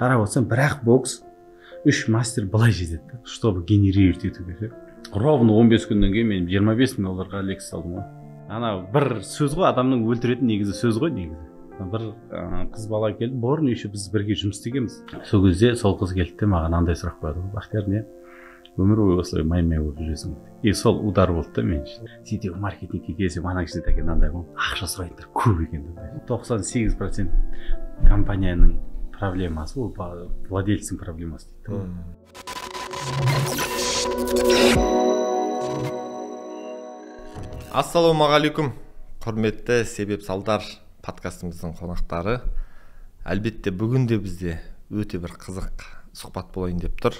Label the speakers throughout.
Speaker 1: қарап отырсам бірақ бокс 3 мастер былай жетеді, чтобы генерировать етуге. Ровно 15 күннен кейін мен $25,000 лекция алдым ғой. Ана бір сөз ғой, адамның өлтіретін негізі сөз ғой негізі. Бір қыз бала келді, бұрын еще біз бірге жұмыс істегенбіз. Сол кезде сол қыз келді де маған андай сұрақ қойды: Бақтияр, не өмір бойы осылай май-май болып жүресің? И сол удар болды да мен үшін. Сөйтіп маркетингке келсем, ана кісі деген андай ғой, ақша сұрайтындар көп екен. 98% компанияның проблемасы ол владельцдің проблемасы дейді.
Speaker 2: Ассалаумағалейкум, құрметті себеп салдар подкастымыздың қонақтары. Әлбетте бүгін де бізде өте бір қызық сұхбат болайын деп тұр.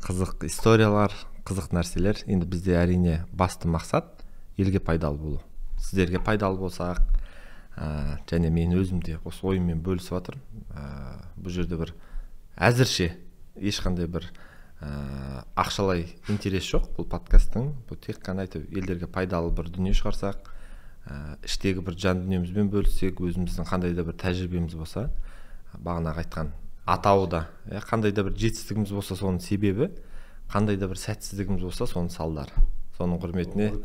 Speaker 2: Қызық историялар, қызық нәрселер. Енді бізде әрине басты мақсат елге пайдалы болу. Сіздерге пайдалы болсақ, және мен өзім де осы ойыммен бөлісіп жатырмын. Бұл жерде бір әзірше ешқандай бір ақшалай интерес жоқ бұл подкасттың. Бұл тек қана елдерге пайдалы бір дүние шығарсақ, іштегі бір жан дүниемізбен бөліссек, өзіміздің қандай да бір тәжірибеміз болса, бағанағы айтқан атауы да, қандай да бір жетістігіміз болса соның себебі, қандай да бір сәтсіздігіміз болса соның салдары. Соның құрметіне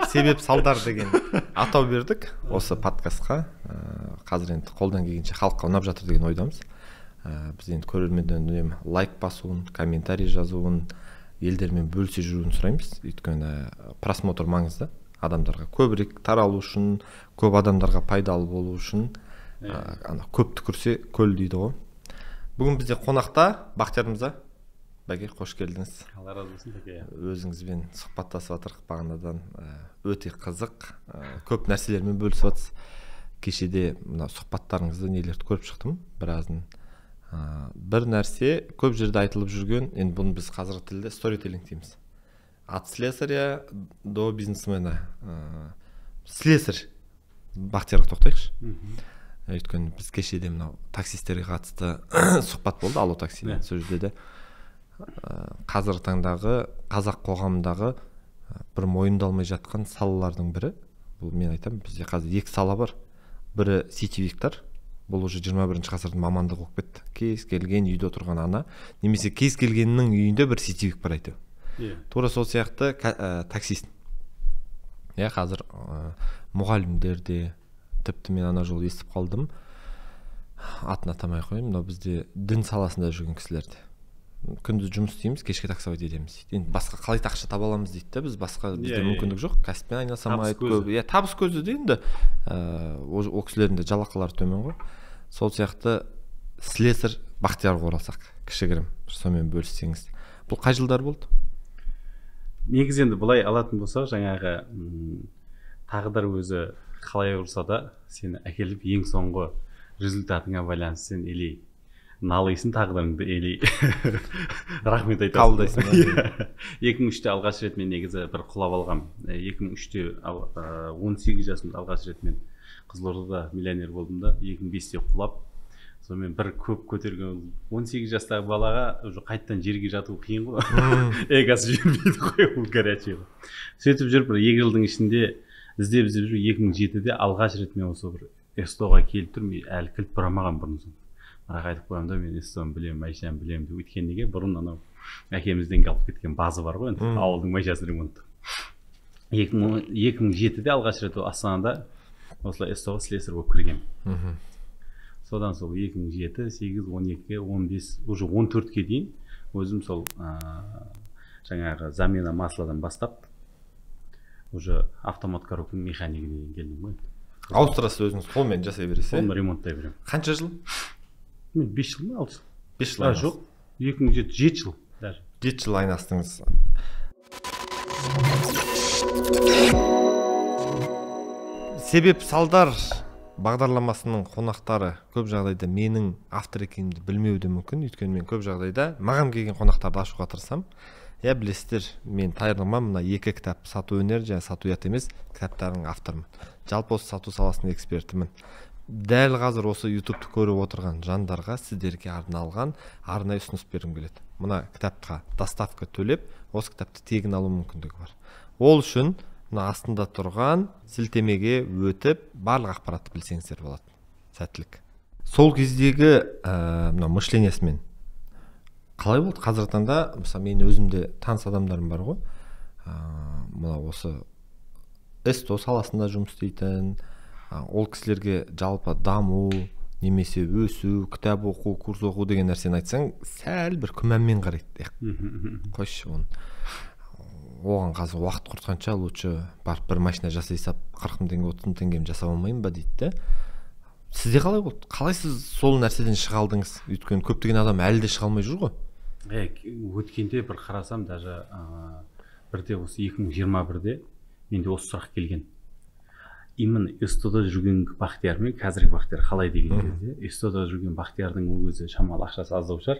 Speaker 2: себеп салдар деген атау бердік осы подкастқа. Қазір енді қолдан келгенше халыққа ұнап жатыр деген ойдамыз. Біз енді көрермендерден үнемі лайк басуын, комментарий жазуын, елдермен бөлісе жүруін сұраймыз. Өйткені просмотр маңызды. Адамдарға көбірек таралу үшін, көп адамдарға пайдалы болу үшін, көп түкірсе көл дейді ғой. Бүгін бізде қонақта Бақтияр мырза. Бәке, қош келдіңіз.
Speaker 1: Алла разы болсын, бәке.
Speaker 2: Өзіңізбен сұхбаттасып жатырық бағанадан. Өте қызық, көп нәрселермен бөлісіп жатсыз. Кешеде мына сұхбаттарыңызды нелерді көріп шықтым, біразын. Бір нәрсе көп жерде айтылып жүрген, енді бұны біз қазіргі тілде сторителлинг дейміз. От слесаря до бизнесмена. Слесарь Бақтиярға тоқтайықшы. Өйткені біз кешеде мынау таксистерге қатысты сұхбат болды, Алло такси. Сол жерде де қазіргі таңдағы қазақ қоғамындағы бір мойындалмай жатқан салалардың бірі. Бұл мен айтамын, бізде қазір екі сала бар. Бірі сетевиктер. Бұл уже 21-ші ғасырдың мамандығы болып кетті. Кез келген үйде отырған ана, немесе кез келгеннің үйінде бір сетевик бар айту. Тура сол сияқты таксист. Қазір мұғалімдер де, тіпті мен ана жолы естіп қалдым, атын атамай қойым, мынау бізде дін саласында жүрген кісілерде. Күндіз жұмыс істейміз, кешке таксовать етеміз дейді. Енді басқа қалай ақша таба аламыз дейді. Біз басқа бізде мүмкіндік жоқ. Кәсіппен айналсамайды көп. Табыс көзі де енді ол кісілердің де жалақылары төмен ғой. Сол сияқты слесарь Бақтиярға оралсақ, кішігірім сонымен бөліссеңіз. Бұл қай жылдар болды?
Speaker 1: Негізі енді былай алатын болсақ, жаңағы тағдыр өзі қалай ұрса да сені әкеліп ең соңғы результатыңа байланысты сен или налайсың тағдырыңды, или рахмет айтасың.
Speaker 2: Қабылдайсың.
Speaker 1: 2003-те алғаш рет мен негізі бір құлап алғам. 2003-те 18 жасымда алғаш рет мен Қызылордада миллионер болдым да, 2005-те құлап. Сонымен бір көп көтерген 18 жастағы балаға уже қайттан жерге жату қиын ғой. Эгосы жүрмейді ғой, ол горячий. Сөйтіп жүріп бір 2 жылдың ішінде іздеп жүріп 2007-де алғаш рет мен осы бір СТО-ға келіп тұрмын, әлі кілт бұрамаған бұрын соң. Бірақ айтып қоямын да, мен СТО-ны білемін, майшаны білемін деп. Өйткені неге? Бұрын анау әкемізден қалып кеткен базы бар ғой, ауылдың майшасы ремонты. 2007-де алғаш рет Астанада осылай СТО-ға слесарь болып кіргем. Содан сол 2007, 8, 12, 15, уже 14-ке дейін өзім сол жаңағы замена масладан бастап уже автомат коробканың механикіне келдім ғой.
Speaker 2: Ауыстырасыз өзіңіз, қолмен жасай бересіз?
Speaker 1: Қолмен ремонттай беремін.
Speaker 2: Қанша жыл?
Speaker 1: Мен 5 жыл ма, 6 жыл?
Speaker 2: 5 жыл айнастыңыз?
Speaker 1: Жоқ, 2007, 7 жыл даже.
Speaker 2: 7 жыл айнастыңыз. Себеп салдар бағдарламасының қонақтары көп жағдайда менің автор екенімді білмеуі де мүмкін. Өйткені мен көп жағдайда маған келген қонақтарды ашуға тырысамын. Білесіздер, мен тайырма мына 2 кітап, сату өнер және сату ұят емес кітаптардың авторымын. Жалпы осы сату саласының экспертімін. Дәл қазір осы ютубты көріп отырған жандарға сіздерге арналған арнайы ұсыныс бергім келеді. Мына кітапқа доставка төлеп, осы кітапты тегін алу мүмкіндігі бар. Ол үшін мына астында тұрған сілтемеге өтіп барлық ақпаратты білсеңіздер болады. Сәттілік. сол кездегі мына мышлениясымен қалай болды? Қазіргі таңда мысалы мен өзімде таныс адамдарым бар ғой, мына осы СТО саласында жұмыс істейтін, ол кісілерге жалпы даму немесе өсу, кітап оқу, курс оқу деген нәрсені айтсаң, сәл бір күмәнмен қарайды. Қойшы оны. Оған қазір уақыт құртқанша лучше барып бір машина жасай сап 40 мың теңге 30 мың теңгемен жасап алмайын ба дейді. Сізде қалай болды? Қалай сіз сол нәрседен шыға алдыңыз? Өйткені көптеген адам әлі де шыға алмай жүр ғой.
Speaker 1: Өткенде бір қарасам, даже бірде осы 2021-де менде осы сұрақ келген. Именно СТОда жүрген Бақтияр мен қазіргі Бақтияр қалай деген кезде, СТОда жүрген Бақтиярдың ол өзі шамалы ақшасы аздау шығар.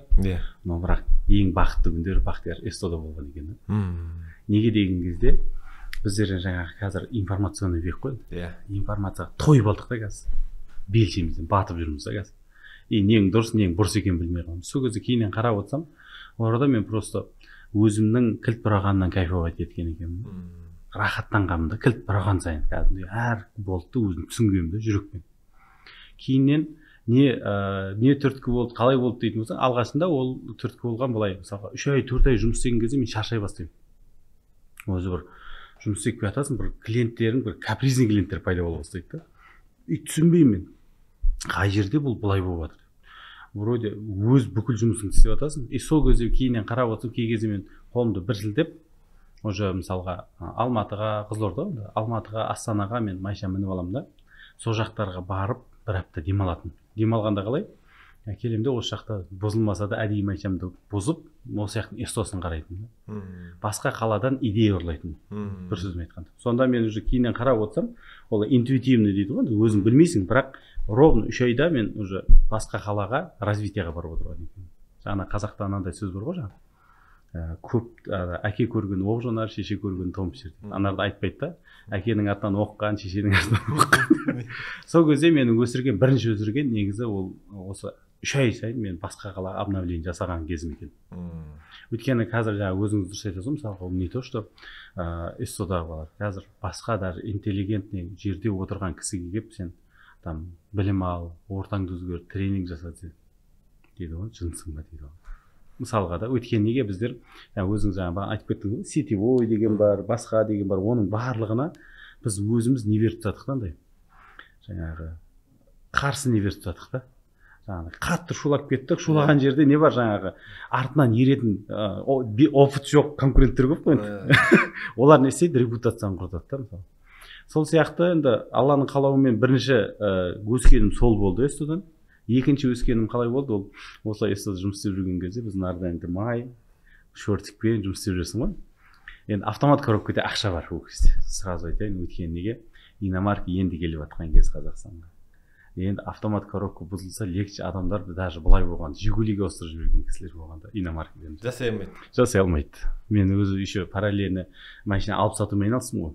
Speaker 1: Но бірақ ең бақытты күндері Бақтияр СТОда болған екен. Неге деген кезде біздер жаңағы қазір информационный век қой. Информацияға тойып алдық та қазір. Белшемізден батып жүрміз да қазір. Нең дұрыс, нең бұрыс екенін білмей қаламын. Сол кезде кейіннен қарап отырсам, орада мен просто өзімнің кілт бұрағаннан кайфовать еткен екенмін. Рахаттанғанмын да, кілт бұраған сайын кәдімгідей әр болтты өзім түсінгенмін да жүрекпен. Кейіннен не түрткі болды, қалай болды дейтін болсаң, алғашында ол түрткі болған былай, мысалға 3 ай 4 ай жұмыс істеген кезде мен шаршай бастаймын. Өзі бір жұмыс істеп келе жатасың, бір клиенттерің, бір капризный клиенттер пайда бола бастайды да. Түсінбеймін мен. Қай жерде бұл былай болып жатыр. Вроде өз бүкіл жұмысыңды істеп жатасың. Сол кезде кейіннен қарап отырсам, кей кезде мен қолымды бір сілтеп, уже мысалға Алматыға, Қызылорда, Алматыға, Астанаға мен майша мініп аламын да. Сол жақтарға барып бір апта демалатын. Демалғанда қалай? Келемде осы жақта бұзылмаса да әдейі майшамды бұзып, осы яқтың СТОсын қарайтын. Басқа қаладан идея ұрлайтын. Бір сөзбен айтқанда. Сонда мен уже кейіннен қарап отырсам, ол интуитивный дейді ғой, өзің білмейсің, бірақ ровно 3 айда мен уже басқа қалаға, развитияға барып отырған екенмін. Жаңа қазақта анандай сөз бар ғой, жаңа. Көп әке көрген оқ жонар, шеше көрген том пішер. Анарды айтпайды да. Әкенің артынан оққан, шешенің артынан оққан. Сол кезде менің бірінші өсірген негізі ол осы 3 ай сайын мен басқа қалаға обновление жасаған кезім екен. Өйткені қазір жаңа өзіңіз дұрыс айтасыз, мысалы, ол не то, что СТОда болады. Қазір басқа даже интеллигентный жерде отырған кісіге келіп сен там білім ал, ортаңды өзгерт, тренинг жаса дейді ғой, жынсың ба дейді ғой. Мысалға да, өйткені неге біздер, өзіңіз жаңа айтып кеттіңіз, сетевой деген бар, басқа деген бар, оның барлығына біз өзіміз не беріп тұтадық да, жаңағы қарсы не беріп тұтадық да. Жаңағы қатты шулап кеттік, шулаған жерде не бар, жаңағы артынан еретін опыт жоқ конкуренттер көп қой. Олар не істейді, репутацияны құртады да, мысалы. Сол сияқты енді Алланың қалауымен бірінші өскенім сол болды СТОдан. Екінші өскенім қалай болды, ол осылай СТОда жұмыс істеп жүрген кезде біз нарда енді май, шортикпен жұмыс істеп жүрсің ғой. Енді автомат коробкада ақша бар ол кезде. Сразу айтайын, өйткені неге? Иномарка енді келіп жатқан кез Қазақстанға. Енді автомат коробка бұзылса, легче адамдар даже былай болған, Жигулиге ауыстырып жүрген кісілер болғанда иномаркадан.
Speaker 2: Жасай алмайды.
Speaker 1: Жасай алмайды. Мен өзі еще параллельно машина алып сатумен айналыстым ғой.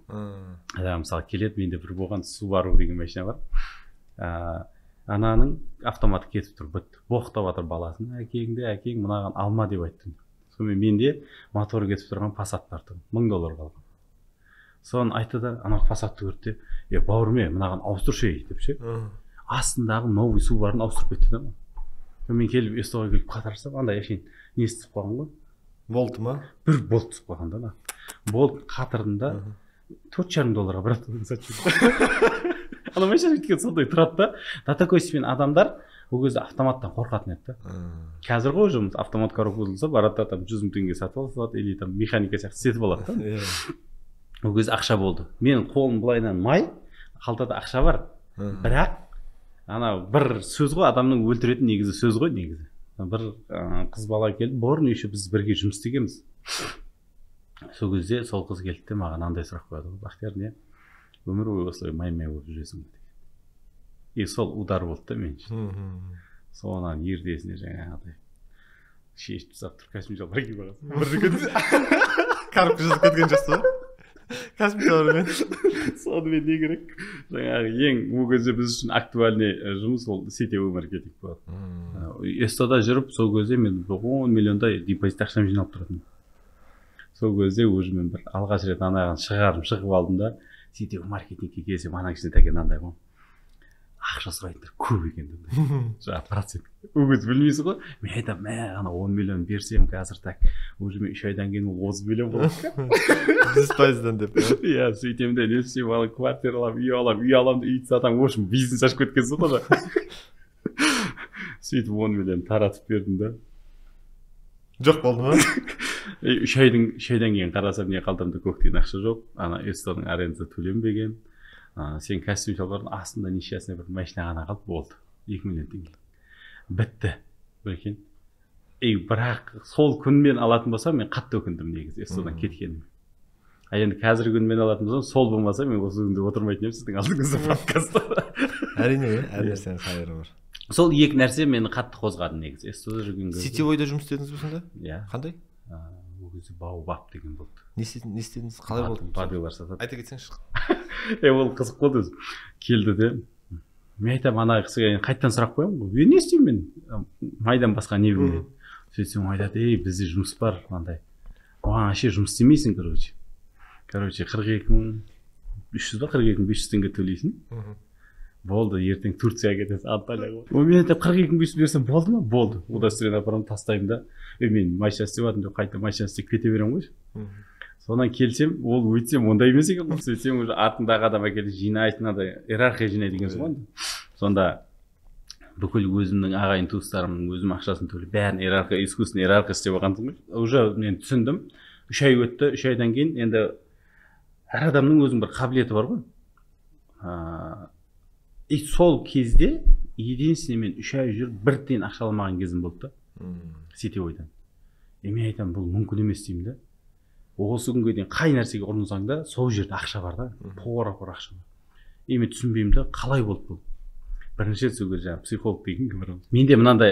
Speaker 1: Мысалы келеді, менде бір болған Subaru деген машина бар. Ананың автоматы кетіп тұр, бітті. Боқтап жатыр баласын. Әкең мынаған алма деп айттым. Сонымен менде моторы кетіп тұрған Passat бар тұр. $1000 қалған. Соны айтты да, анау Passatты көрді де, бауырым, мынаған ауыстыршы деп ше. Астындағы новый Subaru'ны ауыстырып кетті да. Мен келіп СТОға келіп қатарсам, андай әшейін не істеп қойған ғой.
Speaker 2: Болт ма?
Speaker 1: Бір болт түсіп қойған да. Болт қатырдында $4,500 брат сатып. Ана машина өткен сондай тұрады да. До такой степени адамдар ол кезде автоматтан қорқатын еді да. Қазір ғой уже автомат коробка бұзылса, барады да 100 мың теңге сатып алады, или там механика сияқты сетіп алады да. Ол кезде ақша болды. Менің қолым былайынан май, қалтада ақша бар. Бірақ ана бір сөз ғой, адамның өлтіретін негізі сөз ғой негізі. Бір қыз бала келді, бұрын еще біз бірге жұмыс істегенбіз. Сол кезде сол қыз келді де маған андай сұрақ қойды. Бақтияр, не? Өмір бойы осылай май-май болып жүресің деген. Сол удар болды да мен үшін. Соған ертесіне жаңағыдай шешіп тастап тұр, косметикалар киіп аласың.
Speaker 2: Бір коробка жасап кеткен жоқсыз ба? Косметикалармен.
Speaker 1: Сонымен не керек? Жаңағы ең ол кезде біз үшін актуальный жұмыс ол сетевой маркетинг болды. СТОда жүріп, сол кезде мен 10 миллиондай депозит ақшам жиналып тұратынмын. Сол кезде уже мен бір алғаш рет анаған шығып алдым да, сетевой маркетингке келсем, ана кісіне тәкен андай ғой. ақша сұрайтындар көп екен жаңағы процент ол кезде білмейсің ғой. Мен айтамын мә ана 10 миллион берсем қазір так уже мен 3 айдан кейін ол 30 миллион болады
Speaker 2: 100%-дан деп
Speaker 1: иә сөйтемін де не істеймін ала квартира аламын үй аламын үйді сатамын в общем бизнес ашып кеткенсің ғой сөйтіп 10 миллион таратып бердім да
Speaker 2: жоқ болды ма?
Speaker 1: 3 айдан кейін қарасам не қалтамда көк тиын ақша жоқ, ана эстоның арендасы төленбеген, сен костюм шалбардың астында несчастный бір машина ғана қалды, болды 2 миллион теңге бітті екен. Бірақ сол күнмен алатын болсам мен қатты өкіндім негізі эстодан кеткенім. Енді қазіргі күнмен алатын болсам сол болмаса мен осы күнде отырмайтын едім сіздің алдыңызда подкастта.
Speaker 2: Әрине әр нәрсенің қайыры бар.
Speaker 1: Сол екі нәрсе мені қатты қозғады негізі эстода жүрген кезде.
Speaker 2: Сетевойда жұмыс істедіңіз бе сонда?
Speaker 1: Иә.
Speaker 2: Қандай?
Speaker 1: Ол кезде Баобаб деген болды.
Speaker 2: Не істедіңіз? Қалай болды?
Speaker 1: Бадылар сатады.
Speaker 2: Айта кетсеңізші.
Speaker 1: Ол қызық болды өзі. Келді де мен айтамын ана кісіге қайтадан сұрақ қоямын ғой. Не істеймін мен? Майдан басқа не білмеймін. Сөйтсем айтады, бізде жұмыс бар андай. Оған вообще жұмыс істемейсің, короче 42.300 ба 42.500 теңге төлейсің. Болды, ертең Турцияға кетесің, Анталияға. Мен айтып 42.500 берсем болды ма? Болды. Удостоверение апарамын, тастаймын да. Мен машина істеп жатырмын деп қайта машина істеп кете беремін ғой. Сонан келсем, ол өйтсем ондай емес екен ғой. Сөйтсем уже артындағы адам әкеліп жинайтын андай иерархия жинайды деген ғой. Сонда бүкіл өзімнің ағайын туыстарымның өзім ақшасын төлеп бәрін иерархия, искусственный иерархия істеп алғансың ғой. Уже мен түсіндім. 3 ай өтті, 3 айдан кейін енді әр адамның өзінің бір қабілеті бар ғой. И сол кезде единственный мен 3 ай жүріп бір тиын ақша алмаған кезім болды да. Сетевойдан. Мен айтамын, бұл мүмкін емес деймін да. Осы күнге дейін қай нәрсеге ұрынсаң да, сол жерде ақша бар да. Пор ақша бар. Мен түсінбеймін да, қалай болды бұл? Бірінші рет сол кезде жаңағы психолог деген кім бар? Менде мынандай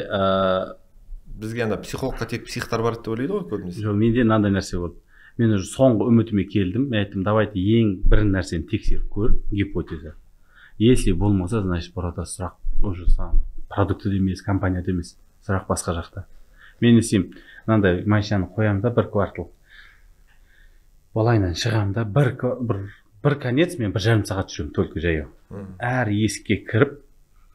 Speaker 2: бізге анда психологқа тек психтар бар деп ойлайды ғой көбінесе.
Speaker 1: Жоқ, менде мынандай нәрсе болды. Мен уже соңғы үмітіме келдім. Мен айттым, давайте ең бір нәрсені тексеріп көр, гипотеза. Если болмаса, значит, burada сұрақ уже саған продукты емес, компанияда емес, сұрақ басқа жақта. Мен істеймін, мынандай машинаны қоямын да бір квартал. Болайынан шығамын да бір конец мен 1,5 сағат жүремін только жаяу. Әр есікке кіріп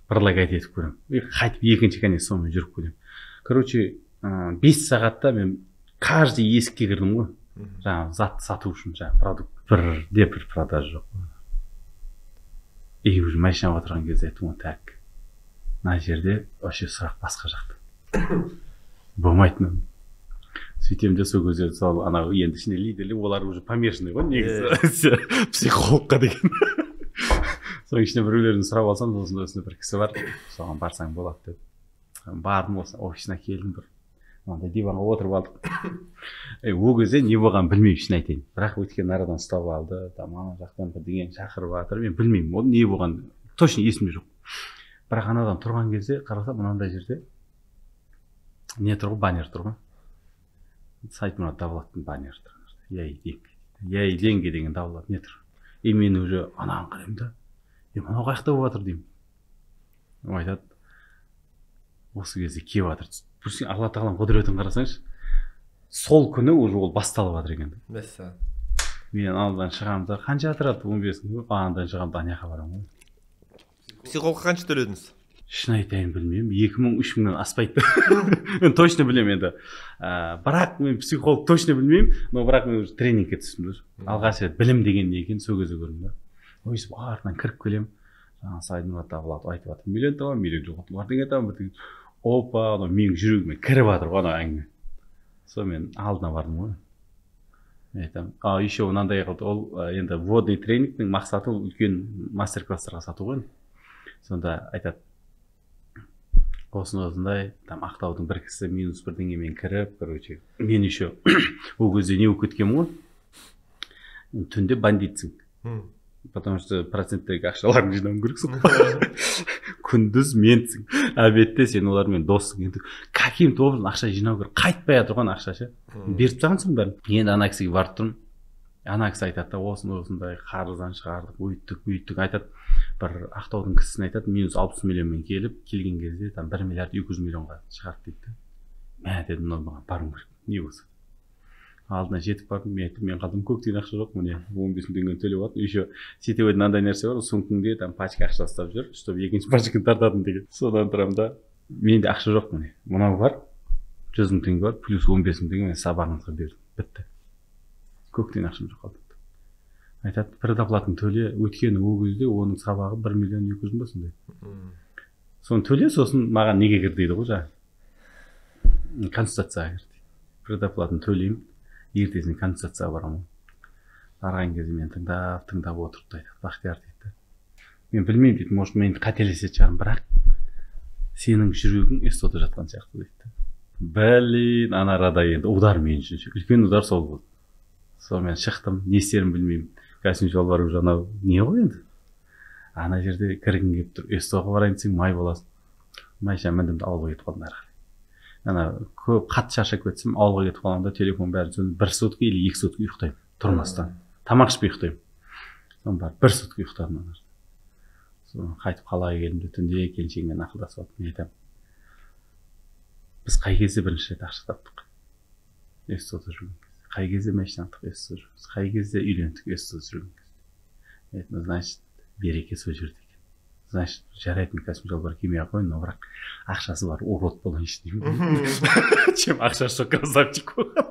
Speaker 1: предлагать етіп көремін. Қайтып екінші конец сонымен жүріп көремін. Короче, 5 сағатта мен каждый есікке кірдім ғой. Жаңағы зат сату үшін, жаңағы продукт. Бір продажа жоқ. Уже машинаға отырған кезде айттым ғой, так. Мына жерде вообще сұрақ басқа жақта. Болмайтын. Сөйтем де сол кезде сол анау енді ішінде лидерлер, олар уже помешанный ғой негізі психологқа деген. Соның ішінде біреулерін сұрап алсам, осында бір кісі бар, соған барсаң болады деп. Бардым, офисына келдім, бір мынандай диванға отырып алдық. Ол кезде не болғанын білмеймін, шын айтайын. Бірақ өткен арадан ұстап алды, ана жақтан бірдеңені шақырып жатыр, мен білмеймін, ол не болғанын точно есімде жоқ. Бірақ анадан тұрған кезде қарасам, мынандай жерде не тұр ғой, баннер тұр ғой. Сайтмұрат Давлаттың баннері тұр. Яй деньги деген Давлат не тұр. Мен уже анаған қараймын да. Мынау қаяқта болып жатыр деймін. Айтады, осы кезде келіп жатыр. Бүрсен Алла тағаланың құдіретін қарасаңшы, сол күні уже ол басталып жатыр екен.
Speaker 2: Мәссаған.
Speaker 1: Мен алдан шығамын да, қанша тұрады 15 анадан шығамын да, ана жаққа барамын ғой.
Speaker 2: Психологқа қанша төледіңіз?
Speaker 1: Шын айтайын білмеймін, 2000-3000-нан аспайды. Мен точно білемін енді. Бірақ мен психолог точно білмеймін, но бірақ мен уже тренингке түстім. Алғаш рет білім деген не екен, сол кезде көрдім да. Өйсіп артынан кіріп келем, жаңағы Сайдмұрат Давлат айтып жатыр, миллион табамын, миллион жоқ, бірдеңе табамын. Опа, менің жүрегіме кіріп жатыр ғой ана әңгіме. Сол мен алдына бардым ғой. Айтамын, еще мынандай қылды, ол енді вводный тренингтің мақсаты үлкен мастер-класстарға сату ғой. Сонда айтады, осындай Ақтаудың бір кісі минус бірдеңемен кіріп, короче, мен еще ол кезде не болып кеткенмін ғой. Түнде бандитсің. Потому что проценттерге ақшаларын жинауың керексің. Күндіз менсің. Обедте сен олармен доссың. Енді каким-то образом ақша жинау керек. Қайтпай тұрған ақша ше. Беріп тағансың бәрін. Енді ана кісіге барып тұрмын. Ана кісі айтады да, осындай қарыздан шығардық, өйттік айтады. Бір Ақтаудың кісісін айтады, минус 60 миллионмен келіп, келген кезде 1 миллиард 200 миллионға шығарды дейді. Мә дедім, мынау маған барым керек. Не болса. алдына жетіп бардым, мен айттым, мен қалдым, көк тиын ақша жоқ, міне 15 мың теңгені төлеп алып, еще сетевой мынандай нәрсе бар, сумкаңде там пачка ақша ұстап жүр, чтобы екінші пачканы тартатын деген. Содан тұрамын да, менде ақша жоқ, міне мынау бар, 100 мың теңге бар, плюс 15 мың теңге мен сабағыңызға бердім, бітті. Көк тиын ақшам жоқ қалды. Айтады, предоплатың төле, өйткені ол кезде оның сабағы 1 миллион 200 мың ба сондай. Соны төле, сосын маған неге кір дейді ғой жаңа. Консультацияға кір дейді. Предоплатын төлеймін, ертесіне консультацияға барамын. Барған кезде мен тыңдап отырып айтады, Бақтияр дейді. Мен білмеймін дейді, может мен қателесетін шығармын, бірақ сенің жүрегің СТО-да жатқан сияқты дейді. Блин, ана арада енді удар мен үшін, үлкен удар сол болды. Сонымен шықтым, не істерімді білмеймін. Кәсім жолбарып жаңа не ғой енді? Ана жерде кіргің келіп тұр, СТО-ға барайын десең май боласың. Майша міндімді ауылға кетіп қалдым әрі қарай. Ана көп қатты шаршап кетсем, ауылға кетіп қалғанда телефон бәрі сөніп, 1 сутка или 2 сутка ұйықтаймын, тұрмастан. Тамақ ішпей ұйықтаймын. Соны бар 1 сутка ұйықтадым ана. Соны қайтып қалаға келдім, түнде келіншегіммен ақылдасып алдым, не айтамын. Біз қай кезде бірінші рет ақша таптық? СТО-да жүрген кезде. Қай кезде машина алдық? СТО-да жүрген кезде. Қай кезде үйлендік? СТО-да жүрген кезде. Айтты, значит, береке сол жерде екен. Значит, жарайтын кәсіп жолбар келмей ақ қойын, но бірақ ақшасы бар, урод болайыншы деймін. Чем ақшасы жоқ красавчик болған.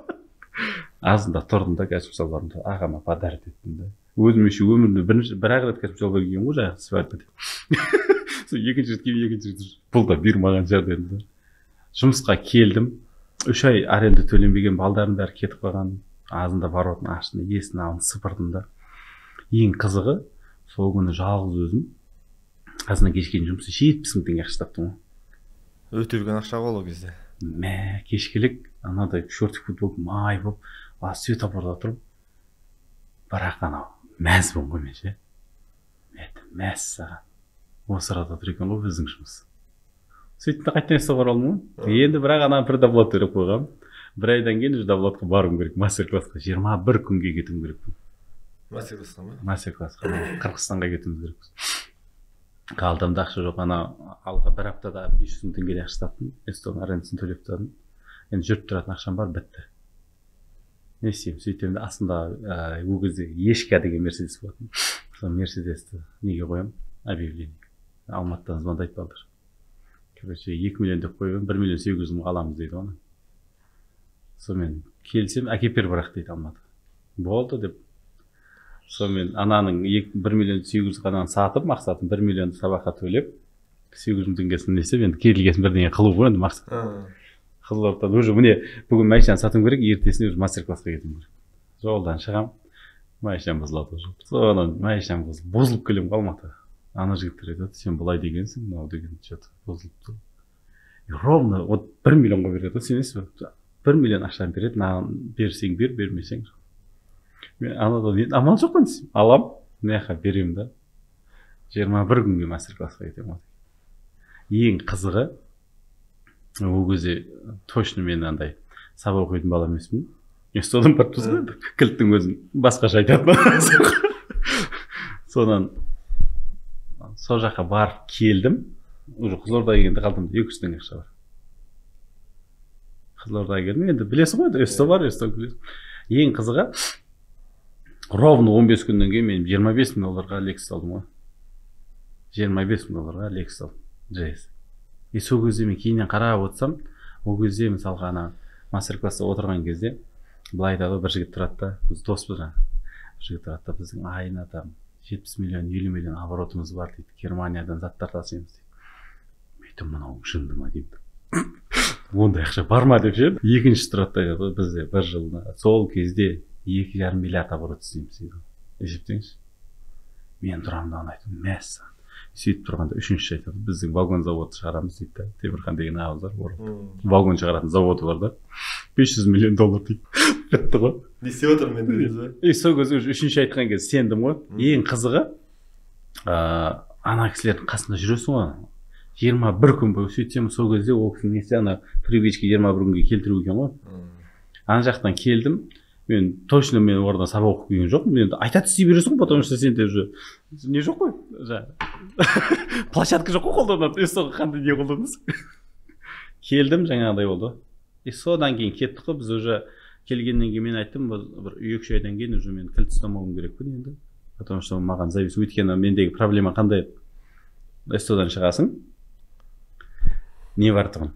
Speaker 1: Азында тұрдым да кәсіп жолбарымды ағама подарок еттім да. Өзім еще өмірімде бір-ақ рет кәсіп жолбар келген ғой жаңағы свадьба деп. Сол екінші рет келіп, екінші рет бұл да бер маған жар дедім да. Жұмысқа келдім. 3 ай аренда төленбеген балдарым бәрі кетіп қалған. Азында воротын аштым, есін алып сыпырдым да. Ең қызығы, сол күні жалғыз өзім азына кешкен жұмысы 70 мың теңге ақша таптым ғой.
Speaker 2: Өте үлкен ақша ғой ол кезде.
Speaker 1: Мә, кешкілік анадай шортик футболка май болып, светофорда тұрып, бірақ анау мәзбін ғой мен ше. Мәссаған. Осы арада тұр екен ғой біздің жұмыс. Сөйтті қайтын СТО-ға оралдым ғой. Енді бірақ ана предоплат төлеп қойғам. Бір айдан кейін предоплатқа баруым керек, мастер-классқа 21 күнге кетуім керек.
Speaker 2: Мастер-классқа ма?
Speaker 1: Мастер-классқа Қырғызстанға кетуіміз керек. Қалдымда ақша жоқ, ана алға бір аптада 500 мың теңге ақша таптым, СТО-ның арендасын төлеп тастадым. Енді жүріп тұратын ақшам бар, бітті. Не істеймін, сөйтемін де астында ол кезде ешка деген мерседес болатын. Сол мерседесті неге қоямын? Объявление. Алматыдан звондайды балдар. Короче, 2 миллион деп қойып, 1 миллион 800 мың аламыз дейді оны. Сонымен келсем, әкепер бірақ дейді Алматы. Болды деп. Сонымен ананың 1 миллион 800 ғананы сатып, мақсатым 1 миллион сабаққа төлеп, 800 мың теңгесін несеп, енді керілгесін бірдеңе қылу ғой енді мақсат. Қызылордада уже міне бүгін машинаны сатуым керек, ертесіне уже мастер-классқа кетуім керек. Жолдан шығам, машинам бұзылады уже. Содан машинам бұзылып келем Алматыға. Ана жігіттер айтады, сен былай дегенсің, мынау деген что-то бұзылыпты. Ровно вот 1 миллионға береді, сенесіз бе? 1 миллион ақша береді, берсең бер, бермесең жоқ. Мен анадан амал жоқ қой десем, алам, мына жаққа беремін да. 21 күнге мастер-классқа кетемін. Ең қызығы, ол кезде точно мен андай сабақ оқитын бала емеспін. СТО-дан барыппыз ғой, кілттің өзін басқаша айтатын. Содан сол жаққа барып келдім. Уже Қызылордаға келгенде қалдым, 200 теңге ақша бар. Қызылордаға келдім, енді білесің ғой, СТО бар, СТО білесің. Ең қызығы, ровно 15 күннен кейін мен 25 мың долларға Lexus алдым ғой. 25 мың долларға Lexus алдым. JS. Сол кезде мен кейіннен қарап отырсам, ол кезде мысалға ана мастер-класста отырған кезде былай айтады, бір жігіт тұрады да, біз доспыз жаңа. Жігіт тұрады да, біздің айына там 70 миллион, 50 миллион оборотымыз бар дейді. Германиядан заттар тасимыз дейді. Мен айтамын, мынау жынды ма дейді. Ондай ақша бар ма деп ше. Екінші тұрады да, бізде бір жылына сол кезде 2,5 миллиард оборот істейміз дейді. Есептеңізші. Мен тұрамын да айтамын, мәссаған. Сөйтіп тұрғанда үшінші айтады, біздің вагон заводы шығарамыз дейді. Темірхан деген ағамыз бар, вагон шығаратын заводы бар да. 500 миллион доллар дейді. Бітті ғой.
Speaker 2: Не істеп отырмын мен дедіңіз ба?
Speaker 1: Сол кезде үшінші айтқан кезде сендім ғой. Ең қызығы, ана кісілердің қасында жүресің ғой. 21 күн бойы сөйтсем, сол кезде ол кісінің несі ана привычка 21 күнге келтіру екен ғой. Ана жақтан келдім. Мен точно мен орда сабақ оқып келген жоқпын. Мен айтады істей бересің ғой, потому что сенде уже не жоқ қой. Площадка жоқ қой қолданады. Соған қандай не қолданасың? Келдім, жаңағыдай болды. Содан кейін кеттік қой, біз уже келгеннен кейін мен айттым, бір 2-3 айдан кейін уже мен кілт ұстамауым керекпін енді, потому что маған завис. Өйткені мендегі проблема қандай? СТОдан шығасың, не бар тұғын,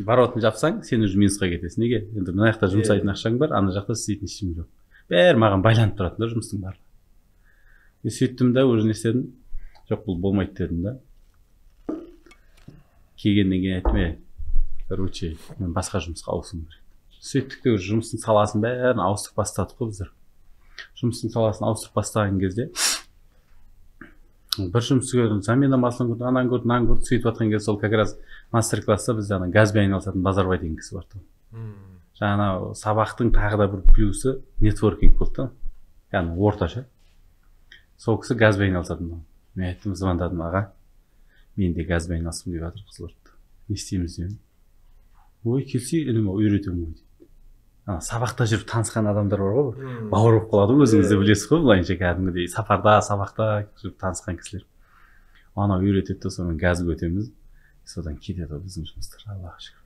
Speaker 1: воротын жапсаң, сен уже минусқа кетесің. Неге? Енді мына жақта жұмсайтын ақшаң бар, ана жақта істейтін ештеңе жоқ. Бәрі маған байланып тұратын да жұмыстың барлығы. Сөйттім да, уже не істедім? Жоқ, бұл болмайды дедім да. Келгеннен кейін айттым, короче, мен басқа жұмысқа ауысуым керек. Сөйттік те уже жұмыстың саласын бәрін ауыстырып бастадық қой біздер. Жұмыстың саласын ауыстырып бастаған кезде бір жұмыс көрдім, замена маслын көрдім, ананы көрдім, мынаны көрдім, сөйтіп жатқан кезде сол как раз мастер-класста бізде ана газбен айналысатын Базарбай деген кісі бар тұғын. Жаңа сабақтың тағы да бір плюсы нетворкинг болды да, яғни орташа. Сол кісі газбен айналысатын. Мен айттым, звондадым, аға, мен де газбен айналысқым келіп жатыр Қызылордада. Не істейміз деймін. Ой, келсе, інім үйретемін ғой дейді. Сабақта жүріп танысқан адамдар бар ғой, бауыр болып қалады, өзіңіз де білесіз ғой, былайынша кәдімгідей сапарда, сабақта жүріп танысқан кісілер. Ана үйретеді, сонымен газға өтеміз, содан кетеді біздің жұмыстар, Аллаға шүкір.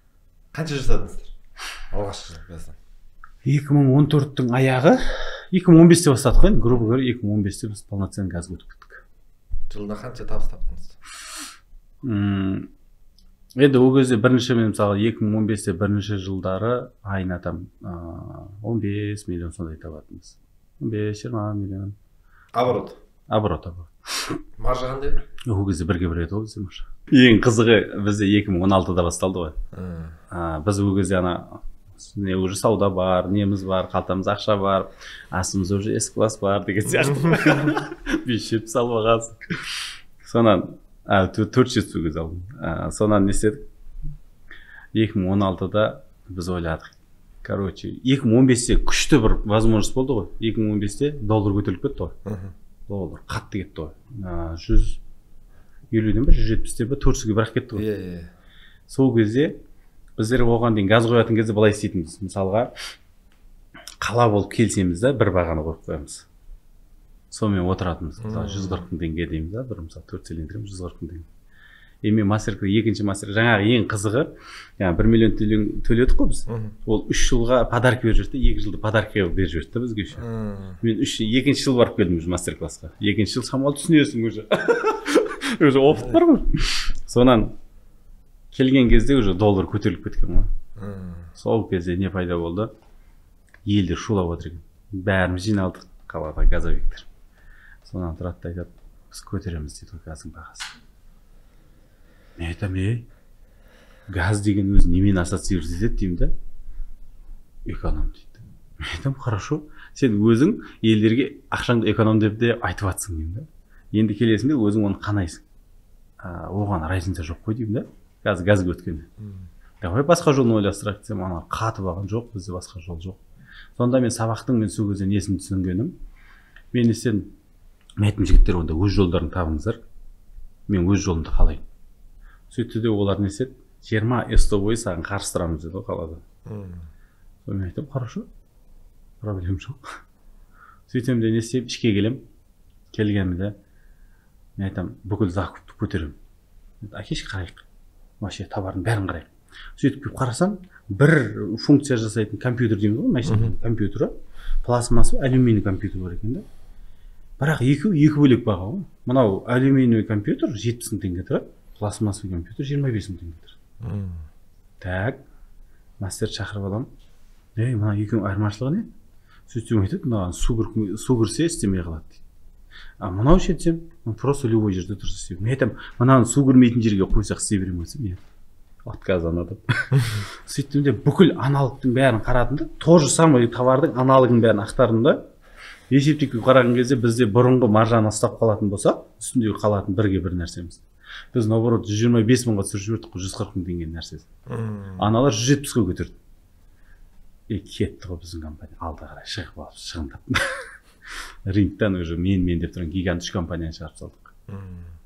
Speaker 2: Қанша жасадыңыздар алғашқы газдан?
Speaker 1: 2014-тің аяғы, 2015-те бастадық қой, грубо говоря, 2015-те біз полноценный газға өтіп кеттік.
Speaker 2: Жылда қанша табыс таптыңыз?
Speaker 1: Енді ол кезде бірінші, мен мысалы 2015-те бірінші жылдары айына там 15 миллион сондай табатынбыз. 15-20 миллион.
Speaker 2: Оборот.
Speaker 1: Оборот.
Speaker 2: Маржа қандай?
Speaker 1: Ол кезде бірге бір еді ғой бізде маржа. Ең қызығы бізде 2016-да басталды ғой. Біз ол кезде не уже сауда бар, неміз бар, қалтамыз ақша бар, асымыз уже S-класс бар деген сияқты. 570 салып алғансың. Сонан 400 сөз алдым. Сонан не істедік? 2016-да біз ойладық. Короче, 2015-те күшті бір возможность болды ғой. 2015-те доллар көтеріліп кетті ғой. Доллар қатты кетті ғой. 150-ден бе, 170-те бе, 400-ге бірақ кетті ғой. Сол кезде біздер оған дейін газ қоятын кезде былай істейтінбіз. Мысалға, қала болып келсеміз да бір бағаны қойып қоямыз. Сонымен отыратынбыз. 140 мың теңге дейміз да, бір мысалы 4 цилиндрім 140 мың теңге. Мен мастер-класс, екінші мастер, жаңағы ең қызығы, 1 миллион төледік қой біз. Ол 3 жылға подарка беріп жүрді, 2 жылды подарка беріп жүрді бізге еще. Мен 2 жыл барып келдім уже мастер-классқа. 2 жыл самал түсінесің уже. Уже опыт бар ғой. Сонан келген кезде уже доллар көтеріліп кеткен ғой. Сол кезде не пайда болды? Елдер шулап отыр екен. Бәріміз жиналдық қалада газовиктер. Сонан тұрады айтады, біз көтереміз дейді газдың бағасын. Мен айтамын, газ деген өзі немен ассоциируется етеді деймін да? Эконом дейді. Мен айтамын, хорошо, сен өзің елдерге ақшаңды эконом деп де айтып жатсың деймін да. Енді келесің де өзің оны қанайсың. Оған разница жоқ қой деймін да. Газға өткенде. Давай басқа жолын ойластырайық десем, ана қатып алған жоқ, бізде басқа жол жоқ. Сонда мен сабақтың мен сол кезде несін түсінгенім, мен естен мәйтім жігіттер онда өз жолдарын табыңыздар, мен өз жолымды қалайын. Сөйтті де олар не істеді, 20 СТО бойы саған қарсы тұрамыз деді қалада. Мен айтам, хорошо, проблем жоқ. Сөйтем де не істеп, ішке келем, келгенімде мен айтам, бүкіл закупты көтерем. Әкеш қарайық, вообще товардың бәрін қарайық. Сөйтіп қарасам, бір функция жасайтын компьютер дейміз ғой, машина компьютері, пластмассы, алюминий компьютер бар екен да. Бірақ екі бөлек баға ғой. Мынау алюминий компьютер 70 мың теңге тұрады, пластмассовый компьютер 25 мың теңге тұрады. Так, мастер шақырып аламын. Мына екеуінің айырмашылығы не? Сөйтсем айтады, мынаған су кірсе істемей қалады дейді. Мынау ше десем, просто любой жерде тұрса істеймін. Мен айтамын, мынаны су кірмейтін жерге қойсақ істей беремін десем, отказанады. Сөйттім де бүкіл аналогтың бәрін қарадым да, тоже самый товардың аналогын бәрін ақтардым да. Есептікке қараған кезде бізде бұрынғы маржаны ұстап қалатын болса, үстіндегі қалатын бірге бір нәрсеміз. Біз наоборот 125 мыңға түсіріп жібердік қой 140 мың теңгенің нәрсесі. Аналар 170-ге көтерді. Кетті ғой біздің компания. Алда қарай шығып алып шығындап. Рингтан уже мен деп тұрған гигант 3 компанияны шығарып салдық.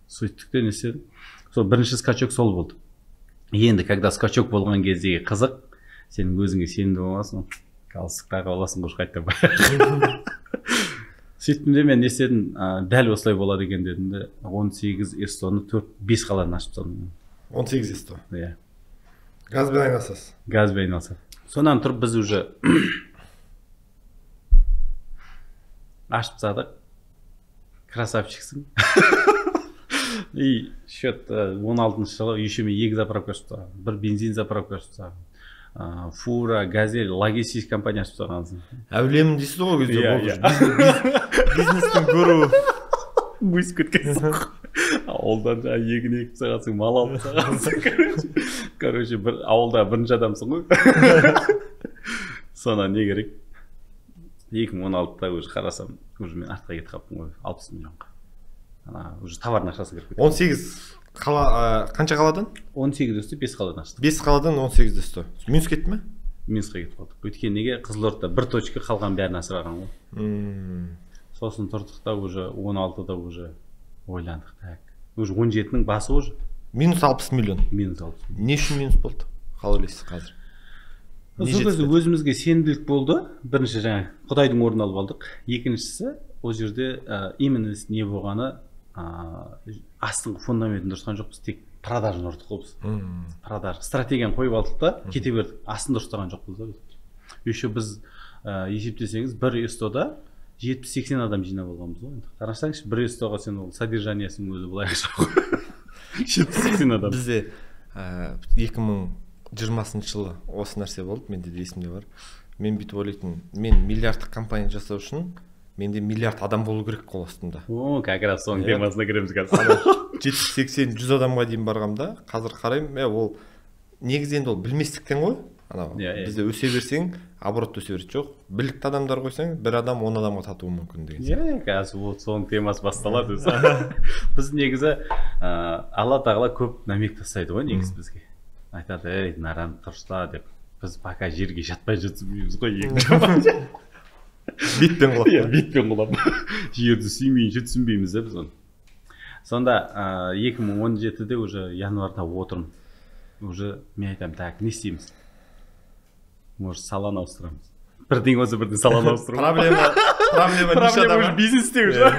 Speaker 1: Сөйттік те не істедім? Сол бірінші скачок сол болды. Енді когда скачок болған кездегі қызық, сенің өзіңе сенімді болмасың, галстуктағы боласың қош қайтып. Сөйттім де мен не істедім, дәл осылай болады екен дедім де 18 СТОны 4-5 қаланы ашып салдым.
Speaker 2: 18 СТО?
Speaker 1: Иә.
Speaker 2: Газбен айналысасыз.
Speaker 1: Газбен айналысамын. Сонан тұрып біз уже ашып тастадық. Красавчиксің. И счет 16-шы жылы еще мен 2 заправка ашып тастағанмын. Бір бензин заправка ашып тастағанмын. Фура, Газель, логистик компания ашып тастағансың.
Speaker 2: Әулиемін дейсіз ғой кезде. Бизнестің гуру.
Speaker 1: Өсіп кеткенсің. Ауылдан жаңа егін екіп тастағансың, мал алып тастағансың. Короче, ауылда бірінші адамсың ғой. Сонан не керек? 2016-да уже қарасам, уже мен артқа кетіп қалыппын ғой, 60 миллионға. Ана уже товардың ақшасы кіріп кетті.
Speaker 2: 18 қала, қанша қаладан?
Speaker 1: 18 өсті, 5 қаладан аштық.
Speaker 2: 5 қаладан 18 өсті. Минус кетті ме?
Speaker 1: Минусқа кетіп қалдық. Өйткені неге? Қызылордада бір точка қалған бәрін асыраған ғой. Сосын тұрдық та уже 16-да уже ойландық. Так. Уже 17-нің басы уже.
Speaker 2: Минус 60 миллион.
Speaker 1: Минус 60.
Speaker 2: Не үшін минус болды? Қалай ойлайсыз қазір?
Speaker 1: Сол кезде өзімізге сенімділік болды. Бірінші жаңа Құдайдың орнын алып алдық. Екіншісі ол жерде именно не болғаны астыңғы фундаментін дұрыстаған жоқпыз, тек продажын ұрдық қой біз. Продаж стратегияны қойып алдық та кете бердік. Астын дұрыстаған жоқпыз да. Еще біз есептесеңіз бір эстода 70-80 адам жинап алғанбыз ғой. Қарасаңызшы, бір эстоға сен ол содержаниясының өзі былай жоқ. 70-80 адам.
Speaker 2: Бізде 2020 жылы осы нәрсе болды, менде де есімде бар. Мен бүйтіп ойлайтын, мен миллиардтық компания жасау үшін менде миллиард адам болу керек қол астында.
Speaker 1: О, как раз соның темасына кіреміз қазір.
Speaker 2: 70-80-100 адамға дейін барғанда, қазір қараймын, ол негізі енді ол білместіктен ғой. Бізде өсе берсең, оборот өсе береді. Жоқ, білікті адамдар қойсаң, бір адам 10 адамға татуы мүмкін деген.
Speaker 1: Қазір вот соның темасы басталады. Біз негізі Алла тағала көп намек тастайды ғой негізі бізге. Айтады, ей, наран тұршыла деп. Біз пока жерге жатпай жатсынбейміз ғой.
Speaker 2: Битпен құлап.
Speaker 1: Битпен құлап. Жерді сүймейінше түсінбейміз де біз оны. Сонда 2017-де уже январда отырмын. Уже мен айтамын, так, не істейміз? Может, саланы ауыстырамыз. Бірден осы бірден саланы ауыстырамыз. Проблема уже бизнесте уже.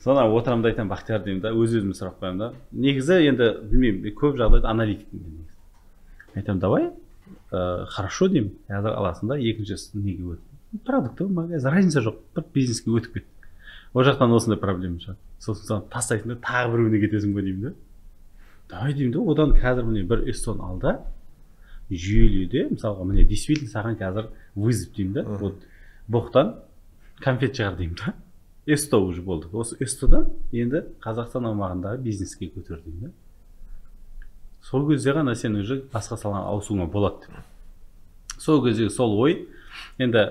Speaker 1: Сонда отырамын да айтамын, Бақтияр деймін да, өз-өзіме сұрақ қоямын да. Негізі енді білмеймін, көп жағдайда аналитикпін. Айтамын, давай, хорошо деймін, қазір аласың да, екіншісі неге өт. Продуктовый магазин, разница жоқ, бір бизнеске өтіп кет. Ол жақтан осындай проблема шығады. Сосын тастайсың да, тағы біреуіне кетесің бе деймін да. Давай деймін да, одан қазір міне бір эстон алда, жүйелеуде, мысалға міне действительно саған қазір вызов деймін да, вот боқтан конфет шығар деймін да. Эсто уже болды. Осы эстодан енді Қазақстан аумағындағы бизнеске көтер деймін да. Сол кезде ғана сен уже басқа салаға ауысуыңа болады. Сол кезде сол ой, енді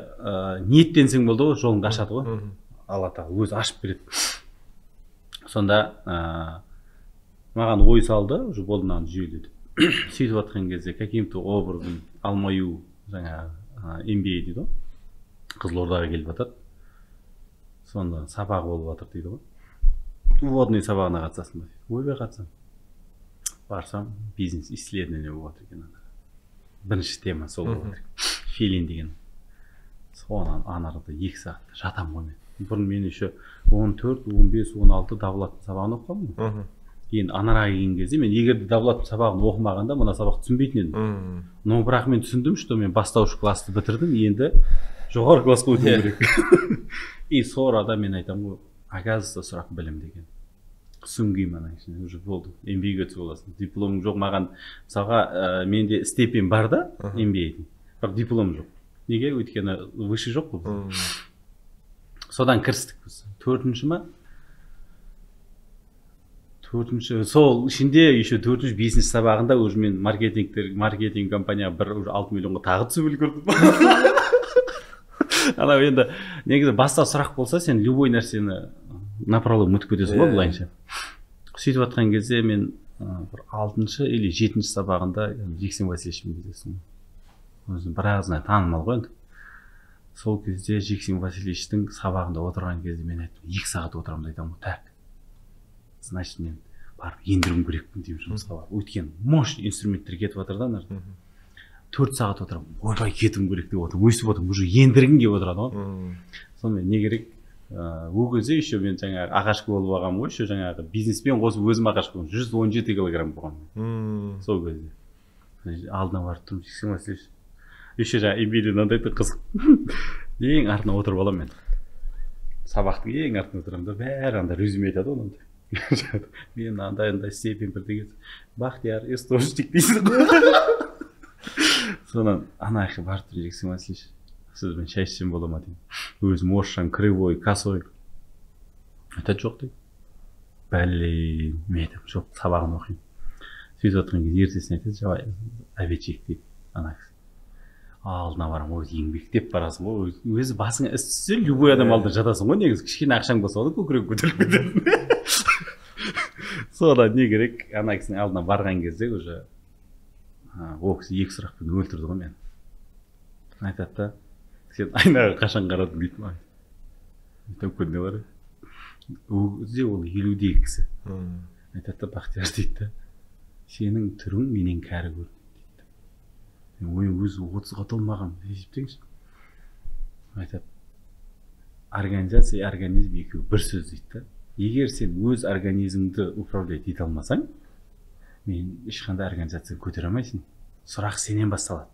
Speaker 1: ниеттенсең болды ғой, жолың ашады ғой. Алла тағала өзі ашып береді. Сонда маған ой салды, уже болды мынаны жүйеледі. Сөйтіп жатқан кезде каким-то образом алмаю жаңа MBA дейді ғой. Қызылордаға келіп жатады. Сонда сабағы болып жатыр дейді ғой. Вводный сабағына қатысасың ба? Ойбай қатысам. Барсам, бизнес исследование болып жатыр екен. Бірінші тема сол болып жатыр. Филин деген. Сонан анарда 2 сағат жатам ғой мен. Бұрын мен еще 14, 15, 16 давлаттың сабағын оқығанмын. Енді анараға келген кезде мен егер де давлаттың сабағын оқымағанда мына сабақ түсінбейтін едім. Но бірақ мен түсіндім, что мен бастауыш классты бітірдім, енді жоғары классқа өтуім керек. И сонда мен айтамын ғой, оказывается сұрақ білім деген. Сүңгеймін ана ішіне, уже болды. MBA-ге түсіп аласың. Дипломың жоқ, маған мысалға менде степень бар да, MBA-дің. Бірақ диплом жоқ. Неге? Өйткені выше жоқ қой. Содан кірістік біз. 4-ші ма? 4-ші, сол ішінде еще 4-ші бизнес сабағында уже мен маркетинг компания бір уже 6 миллионға тағы түсіп үлгердім. Ана енді негізі баста сұрақ болса, сен любой нәрсені направлап өтіп кетесің ғой былайынша. Сөйтіп жатқан кезде мен бір 6-ші или 7-ші сабағында Жексен Васильевичпен кездестім. Өзім біразына танымал ғой енді. Сол кезде Жексен Васильевичтің сабағында отырған кезде мен айттым, 2 сағат отырамын да айтамын, так. Значит, мен барып ендіруім керекпін деймін жұмысқа барып. Өйткені мощный инструменттер кетіп жатыр да нарда. 4 сағат отырамын, ойбай кетуім керек деп отырмын, өйстіп отырмын, уже ендіргім келіп отырады ғой. Сонымен не керек? Ол кезде еще мен жаңағы ағашқа болып алғанмын ғой, еще жаңағы бизнеспен қосып өзім ағашқа болдым, 117 килограмм болғанмын. Сол кезде. алдына барып тұрмын, Жексен Васильевич. Еще жаңағы имбирий мынандай қызық. Ең артына отырып аламын мен. Сабақтың ең артына отырамын да, бәрі анда резюме айтады ғой мынандай. Мен андай степень бірдеңе. Бахтияр источник дейсің ғой. Сонан ана жаққа барып тұр, Жексен Васильевич, сізбен шай ішсем бола ма деймін. Өзім орысшам кривой, косой. Айтады жоқ дейді. Блин, мен айтамын, жоқ, сабағын оқимын. Сөйтіп отырған кезде ертесіне айтады, жабай обед жейік дейді ана кісі. Алдына барамын, өзі еңбектеп барасың ғой, өзі басыңа іс түссе, любой адам алдына жатасың ғой, негізі кішкене ақшаң болса оны көкірек көтеріліп кетеді. Содан не керек, ана кісінің алдына барған кезде уже ол кісі екі сұрақпен өлтірді ғой мені. Айтады да, сен айнаға қашан қарадың дейді маған. Айтам, не бар? Өзі ол 50-дегі кісі. Айтады да, Бахтияр дейді, сенің түрің менен кәрі көрінеді дейді. Мен өзі 30-ға толмаған, есептеңізші. Айтады, организация, организм екеуі бір сөз дейді. Егер сен өз организмді управлять ете алмасаң, мен ешқандай организация көтере алмайсың. Сұрақ сенен басталады.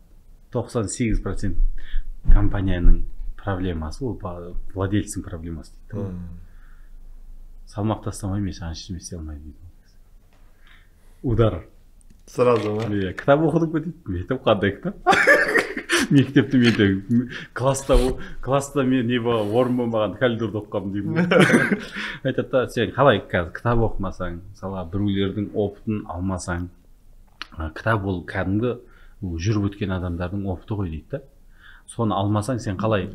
Speaker 1: 98% компанияның проблемасы, ол владельцің проблемасы дейді. Салмақ тастамай мен саған ештеңе істей алмаймын дейді. Удар.
Speaker 2: Сразу ма?
Speaker 1: Кітап оқыдым ба дейді. Мен айтамын, қандай кітап? Мектепте менде класста мен не болған, орын болмаған калидорды оқығанмын деймін. Айтады да, сен қалай қазір кітап оқымасаң, мысалы біреулердің опытын алмасаң, кітап ол кәдімгі жүріп өткен адамдардың опыты ғой дейді да. Соны алмасаң, сен қалай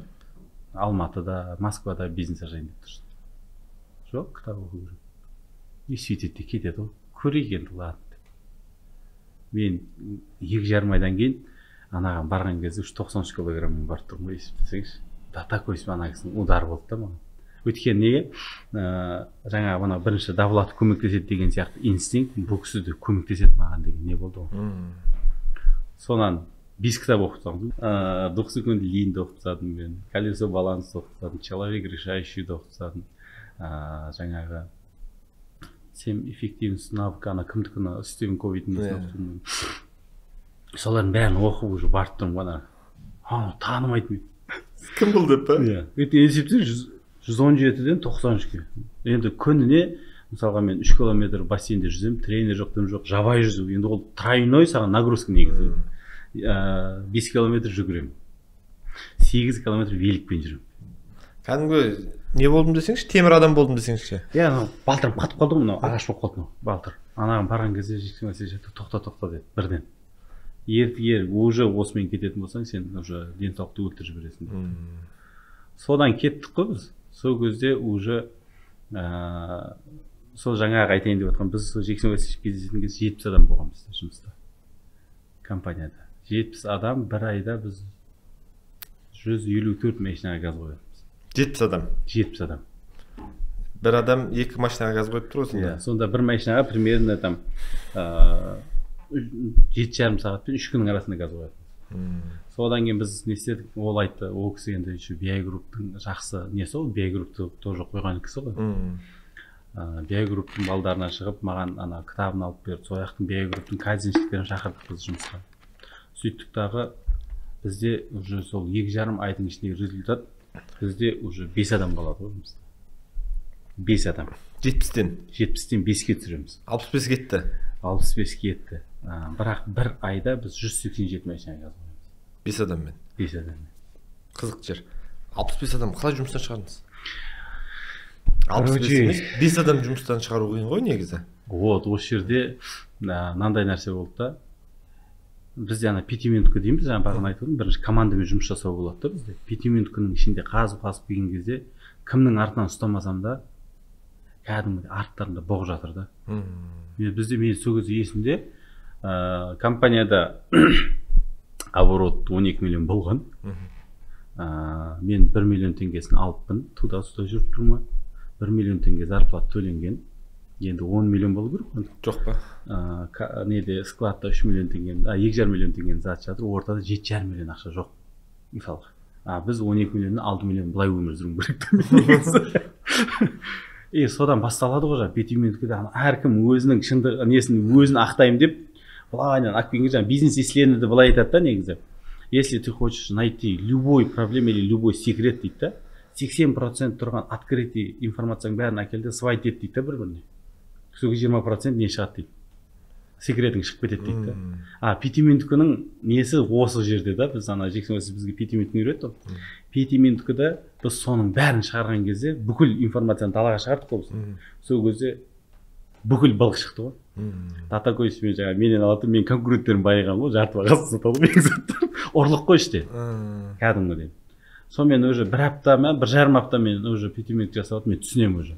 Speaker 1: Алматыда, Москвада бизнес ашайын деп тұрсың? Жоқ, кітап оқу керек. И сөйтеді де кетеді ғой. Көрейік енді, ладно. Мен 2,5 айдан кейін анаған барған кезде 93 килограммен барып тұрмын ғой, есептесеңізші. Да такой ана кісінің удары болды да маған. Өйткені неге? Жаңа мына бірінші Давлат көмектеседі деген сияқты инстинкт, бұл кісі де көмектеседі маған деген не болды ғой. Сонан 5 кітап оқып тастадым. 2 секунд линді оқып тастадым мен, колесо баланс оқып тастадым, человек решающий оқып тастадым. Жаңағы 7 эффективность навык, ана кімдікіні Стивен Ковидің оқып. Солардың бәрін оқып уже барып тұрмын ғана. Танымайды мен.
Speaker 2: Кім бұл деп па?
Speaker 1: Өте есепте 117-ден 93-ге. Енді күніне, мысалға мен 3 километр бассейнде жүзем, тренер жоқ, дым жоқ, жабай жүзу. Енді ол тройной саған нагрузка негізі. 5 километр жүгірем. 8 километр великпен жүрем.
Speaker 2: Кәдімгі не болдым десеңші, темір адам болдым десеңші.
Speaker 1: Балтырым қатып қалды ғой, ағаш болып қалды балтыр. Анаған барған кезде Жексен Васильевич тоқта деді бірден. Ертігер уже осымен кететін болсаң, сен уже денсаулықты өлтіріп жібересің. Содан кеттік қой біз. Сол кезде уже сол жаңағы айтайын деп отқан, біз Жексен Васильевич кездесетін кезде 70 адам болғанбыз жұмыста. Компанияда. 70 адам, бір айда біз 154 машинаға газ қоямыз.
Speaker 2: 70 адам?
Speaker 1: 70 адам.
Speaker 2: Бір адам 2 машинаға газ қойып тұр осында?
Speaker 1: Сонда бір машинаға примерно там 7,5 сағатпен 3 күннің арасында газ қоятын. Содан кейін біз не істедік, ол айтты, ол кісі енді биогруптың жақсы несі ол, биогрупты тоже қойған кісі ғой. Биогруптың балдарына шығып, маған ана кітабын алып берді, сояқтың биогруптың кайдзеншіліктерін шақырдық біз жұмысқа. Сөйттік дағы бізде уже сол 2,5 айдың ішіндегі результат, бізде уже 5 адам қалады ғой. 5 адам. 70-тен 5-ке түсіреміз. 65 кетті. 65 кетті. Бірақ бір айда біз 187 машина газ қоямыз.
Speaker 2: 5 адаммен.
Speaker 1: 5 адаммен.
Speaker 2: Қызық жер. 65 адам қалай жұмыстан шығардыңыз? 65 емес, 5 адам жұмыстан шығару қиын ғой негізі.
Speaker 1: Вот, осы жерде мынандай нәрсе болды да. Бізде ана 5 минутка дейміз, жаңа бағана айтып отырмын, бірінші командамен жұмыс жасау болады да бізде. 5 минутканың ішінде қазып келген кезде кімнің артынан ұстамасам да кәдімгі арттарында боқ жатыр да. Бізде мен сол кезде есімде компанияда оборот 12 миллион болған. Мен 1 миллион теңгесін алыппын, туда-суда жүріп тұрмын. 1 миллион теңге зарплат төленген. Енді 10 миллион болу керек.
Speaker 2: Жоқ па?
Speaker 1: Неде складта 3 миллион теңген, 2,5 миллион теңген зат жатыр, ортада 7,5 миллион ақша жоқ. Мысалға. Біз 12 миллионнан 6 миллион былай өмір сүруім керек. Содан басталады ғой, 5 минуткада әркім өзінің шындық несін өзін ақтаймын деп былайынан алып келген жаңағы бизнес исследование былай айтады да негізі. Если ты хочешь найти любой проблему или любой секрет дейді да, 80% тұрған открытый информацияның бәрін әкелді свайт ет дейді да бір-біріне. Сол 20% не шығады дейді. Секретің шығып кетеді дейді да. Питимендікінің несі осы жерде да, біз ана Жексен бізге питимендікін үйретті. Питимендікіде біз соның бәрін шығарған кезде бүкіл информацияны далаға шығардық қой біз. Сол кезде бүкіл былық шықты ғой. До такой степени жаңағы менен алады, мен конкуренттерім байыған ғой, жарты бағасын сатады менің заттар. Ұрлық қой іште. Кәдімгідей. Сонымен уже бір апта ма, бір жарым апта мен уже питимендік жасап, мен түсінемін уже.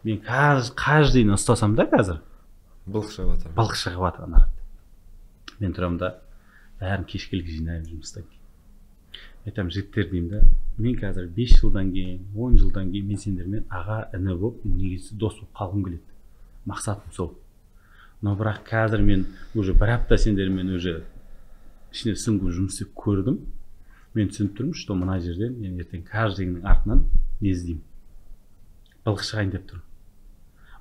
Speaker 1: Мен каждыйын ұстасам да қазір.
Speaker 2: Былық шығып жатыр.
Speaker 1: Былық шығып жатыр ана. Мен тұрамын да бәрін кешкілік жинаймын жұмыстан кейін. Айтамын жігіттер деймін да, мен қазір 5 жылдан кейін, 10 жылдан кейін мен сендермен аға іні болып, негізі дос болып қалғым келеді. Мақсатым сол. Но бірақ қазір мен уже бір апта сендермен уже ішіне сіңгу жұмыс істеп көрдім. Мен түсініп тұрмын, что мына жерден мен ертең каждыйыңның артынан не іздеймін. Былық шығайын деп тұрмын.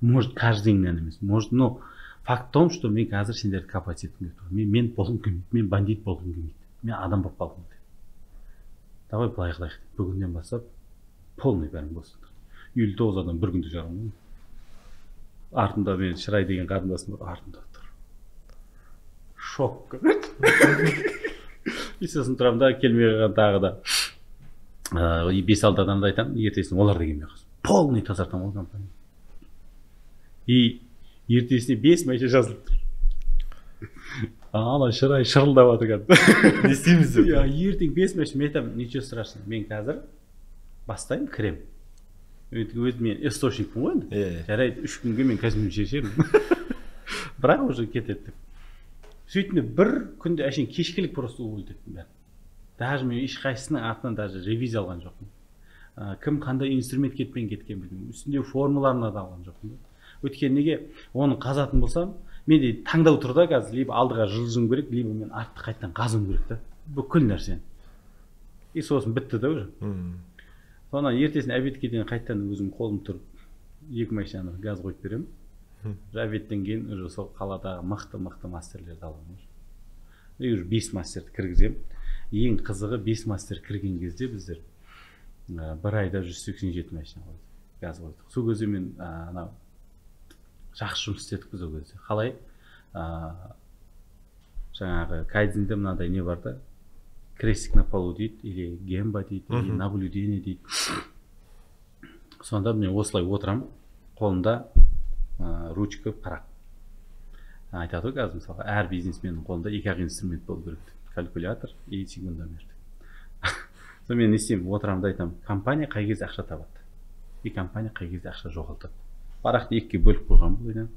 Speaker 1: Может, каждыйыңнан емес. Может, но факт в том, что мен қазір сендерді копать еткім келіп тұр. Мен болғым келмейді, мен бандит болғым келмейді. Мен адам болып қалғым келеді. Давай былай қылайық. Бүгіннен бастап полный бәрін болсын. Үйлі 9 адам бір күнде жарамын. Артында мен Шырай деген қарындасым бар, артында тұр. Шок. Сосын тұрамын да, келмей қалған тағы да 5-6 адамды айтамын, ертесіне олар да келмей қалсын. Полный тазартамын ол компания. И ертесіне 5 майша жазылып тұр. Ана Шырай шырылдап жатыр кәдімгі.
Speaker 2: Не істейміз деп?
Speaker 1: Ертең 5 майша, мен айтамын, ничего страшного. Мен қазір бастаймын, кірем. Өзі мен источникпін ғой енді. Жарайды, 3 күнге мен кәсібімді шешемін. Бірақ уже кетеді. Сөйтінде бір күнде әшейін кешкілік просто өлтеттім бәрін. Даже мен ешқайсысының артынан даже ревизия алған жоқпын. Кім қандай инструмент кеткен білмеймін. Үстінде формуларына да алған жоқпын. Өйткені неге оны қазатын болсам, менде таңдау тұр да қазір, либо алдыға жылжуым керек, либо мен артты қайттан қазуым керек та. Бүкіл нәрсені. И сосын бітті да уже. Сонан ертесіне обедке дейін қайттан өзім қолым тұрып, 2 машинаны газ қойып беремін. Обедтен кейін уже сол қаладағы мықты мастерлерді аламын. И уже 5 мастерді кіргіземін. Ең қызығы 5 мастер кірген кезде біздер бір айда 187 машина қойдық, газ қойдық. Сол кезде мен жақсы жұмыс істедік біз ол кезде. Қалай? Жаңағы кайдзенде мынандай не бар да, крестик на полу дейді, или гемба дейді, или наблюдение дейді. Сонда мен осылай отырамын, қолымда ручка, парақ. Айтады ғой қазір мысалға, әр бизнесменнің қолында 2 инструмент болу керек. Калькулятор и секундомер. Сонда мен не істеймін, отырамын да айтамын, компания қай кезде ақша табады, и компания қай кезде ақша жоғалтады. Парақты 2-ге бөліп қойған бұл ойдан.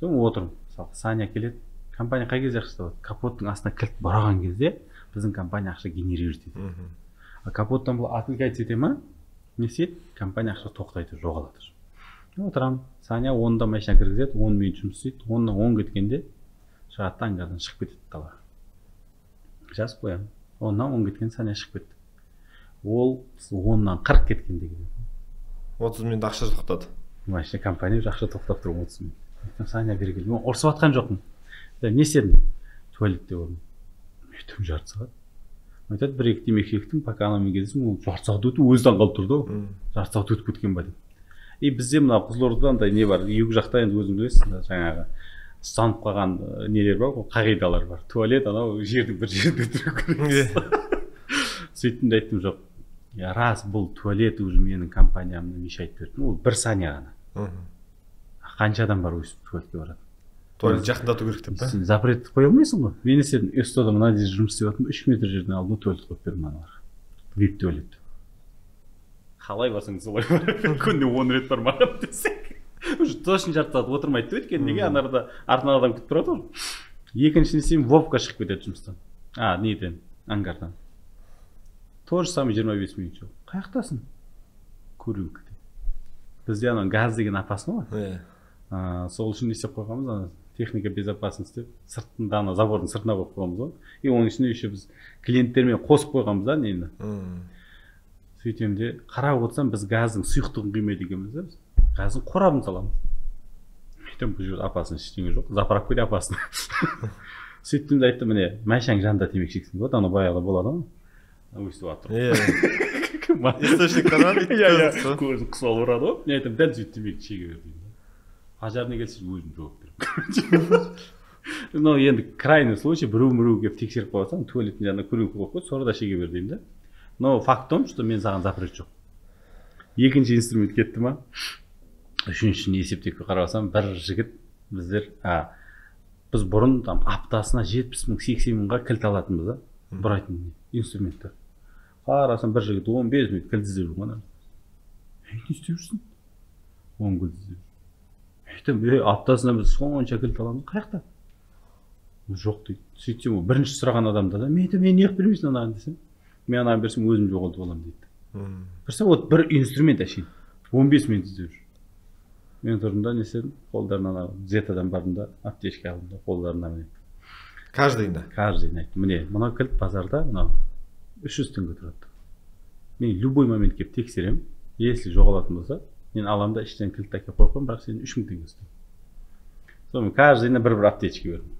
Speaker 1: Сонда отырмын, мысалға Саня келеді, компания қай кезде ақша табады? Капоттың астына кілт бұраған кезде біздің компания ақша генерирует етеді. Капоттан бұл отвлекать ете ма? Не істейді? Компания ақша тоқтайды, жоғалады. Отырамын, Саня 10-да машина кіргізеді, 10 минут жұмыс істейді, 10-нан 10 кеткенде шығады таңдардан шығып кетеді далаға. Жазып қоямын. 10-нан 10 кеткен Саня шығып кетті. Ол 10-нан 40 кеткенде келеді.
Speaker 2: 30 минут ақша тоқтады.
Speaker 1: Машина компания ақша тоқтап тұр 30 минут. Саня бері келді. Мен ұрсып атқан жоқпын. Не істедім? Туалетте болдым. Өйтіп жарты сағат. Айтады, 1-2 темекі шектім, пока анамен кездесім, ол жарты сағат өтіп, өзі таңғалып тұрды ғой. Жарты сағат өтіп кеткен ба деп. И бізде мына Қызылордада не бар, екі жақта енді өзің білесіз, жаңағы ұстанып қалған нелер бар ғой, қағидалар бар. Туалет анау жердің бір жерінде тұру керек. Сөйттім де айттым, жоқ. Рас бұл туалет уже менің компаниямды мешайып берді. Ол 1 сания ғана. Қанша адам бар өсіп туалетке барады.
Speaker 2: Туалет жақындату керек деп па?
Speaker 1: Сен запрет қоя алмайсың ғой. Мен істедім, Эстода мына жерде жұмыс істеп жатырмын, 3 метр жерден алдым, туалет қойып бердім аналарға. VIP туалет. Қалай барсаң солай бар. Күнде 10 рет бармаған десек. Уже точно жарты сағат отырмайды өйткені неге анарда артынан адам күтіп тұрады ғой. Екінші не істеймін, Вовка шығып кетеді жұмыстан. Неден, ангардан. То же самое 25 минут жол. Қаяқтасың? Курилкада. Бізде анау газ деген опасно ғой. Сол үшін не істеп қойғанбыз, техника безопасность деп, сыртында ана забордың сыртына қойып қойғанбыз ғой. И оның ішіне еще біз клиенттермен қосып қойғанбыз да нені. Сөйтем де қарап отырсам біз газдың сұйықтығын құймайды екенбіз да, біз газдың қорабын саламыз. сөйттім, бұл жерде апасының ештеңе жоқ, заправка де апасының. Сөйттім де айттым, міне майшаң жанында темекі шексің болады, ана баяғыда болады ғой, өйстіп жатыр.
Speaker 2: Источниктар бар дейді.
Speaker 1: Көзін қысып ұрады ғой. Мен айттым, дәл сөйтіп темекі шеге бер деймін. Пожарный келсе өзім жауап беремін. Но енді крайний случай біреу келіп тексеріп қойсаң, туалеттің жанына көріңкі қойып қой, sonra да шеге бер деймін да. Но факт в том, что мен саған запрет жоқ. Екінші инструмент кетті ма? Үшіншісін есептеп қарасам, бір жігіт біздер, біз бұрын там аптасына 70 мың, 80 мыңға кілт алатынбыз да, бұрайтын инструменттер. Қарасам бір жігіт 15 минут кілт іздеп жүрген. Не істеп жүрсің? 10 кілт іздеп жүр. Айтам, аптасына біз сонша кілт аламыз, қаяқта? Жоқ дейді. Сөйтсем, бірінші сұраған адамда да, мен неғып бермейсің анаған десем, мен анаған берсем өзім жоғалтып аламын дейді. Бірсе, вот бір инструмент әшейін 15 минут іздеп жүр. Мен тұрдым да, не істедім? Қолдарына Зетадан бардым да, аптечка алдым да, қолдарына міне.
Speaker 2: Каждыйында?
Speaker 1: Каждыйында айттым. Міне, мына кілт базарда, мынау 300 теңге тұрады. Мен любой момент келіп тексеремін. Если жоғалатын болса, мен аламын да іштен кілт әкеліп қойып қоямын, бірақ сен 3000 теңге ұстаймын. Сонымен каждыйына бір аптечка бердім.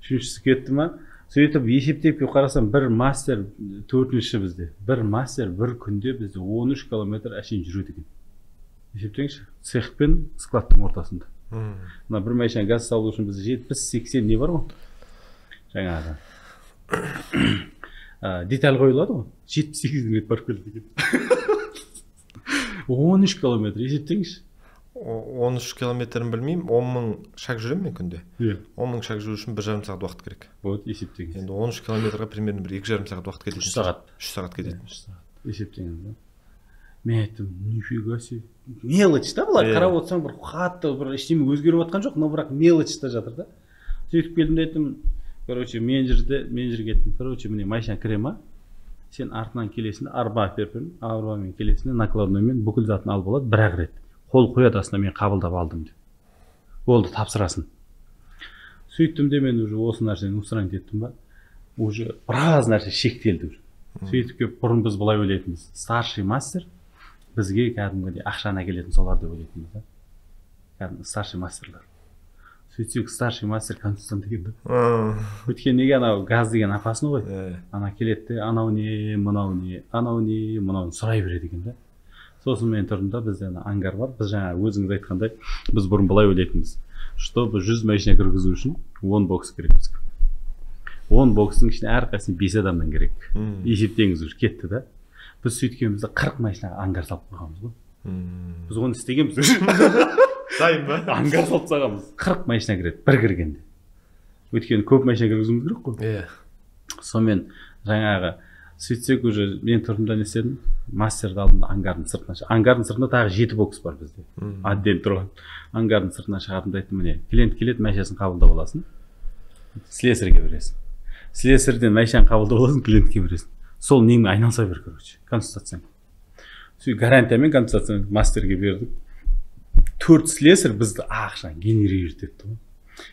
Speaker 1: Үшіншісі кетті ма? Сөйтіп есептеп қарасам, бір мастер төртінші бізде. Бір мастер бір күнде бізде 13 километр әшейін жүреді екен. Есептеңізші, цех пен складтың ортасында. Мына бір майшан газ салу үшін бізде 70-80 не бар ғой? Жаңағы деталь қойылады ғой? 78 рет барып келді екен. 13 километр, есептеңізші.
Speaker 2: 13 километрін білмеймін, 10 мың шаг жүремін мен күнде. 10 мың шаг жүру үшін 1,5 сағат уақыт керек.
Speaker 1: Вот, есептеңіз.
Speaker 2: Енді 13 километрға примерно 2,5 сағат уақыт кетеді.
Speaker 1: 3 сағат.
Speaker 2: 3 сағат кетеді.
Speaker 1: Есептеңіз. Мен айттым, нифига себе. Мелочь та бұлар, қарап отырсаң бір қатты бір ештеме өзгеріп жатқан жоқ, но бірақ мелочь та жатыр да. Сөйтіп келдім де айттым, короче, менеджерге айттым, короче, міне майшан кіре ма? Сен артынан келесің, арба беріп, арбамен келесің, накладноймен бүкіл затын алып алады, бір-ақ рет. Қол қояды астына, мен қабылдап алдым деп. Болды, тапсырасын. Сөйттім де мен уже осы нәрсені устранить еттім ба? Уже біраз нәрсе шектелді. Сөйтіп кеп бұрын біз былай ойлайтынбыз. Старший мастер бізге кәдімгідей ақшаны әкелетін солар деп ойлайтынбыз да. Кәдімгі старший мастерлар. Сөйтсек старший мастер консультант екен да. Өйткені неге анау газ деген апасын ғой. Ана келеді де анау не, мынау не, мынауны сұрай береді екен да. Сосын мен тұрдым да, бізде ангар бар. Біз жаңа өзіңіз айтқандай, біз бұрын былай ойлайтынбыз. Чтобы 100 машина кіргізу үшін 10 бокс керек бізге. 10 бокстың ішіне әрқайсысына 5 адамнан керек. Есептеңіз уже кетті да. Біз сөйткенімізде 40 машинаға ангар салып қойғанбыз ғой. Біз оны істегенбіз уже.
Speaker 2: Дайын ба?
Speaker 1: Ангар салып тастағанбыз. 40 машина кіреді бір кіргенде. Өйткені көп машина кіргізуіміз керек қой.
Speaker 2: Иә.
Speaker 1: Сонымен жаңағы сөйтсек уже мен тұрдым да не істедім? Мастерді алдым да ангардың сыртына шығардым. Ангардың сыртында тағы 7 бокс бар бізде. Отдельно тұрған. Ангардың сыртына шығардым да айттым, міне, клиент келеді, машинасын қабылдап аласың. Слесарьге бересің. Слесарьден машинаны қабылдап аласың, клиентке бересің. Сол немен айналыса бер, короче, консультацияң. Сөйтіп гарантиямен консультациямен мастерге бердік. 4 слесарь бізді ақшаны генерировать етті ғой.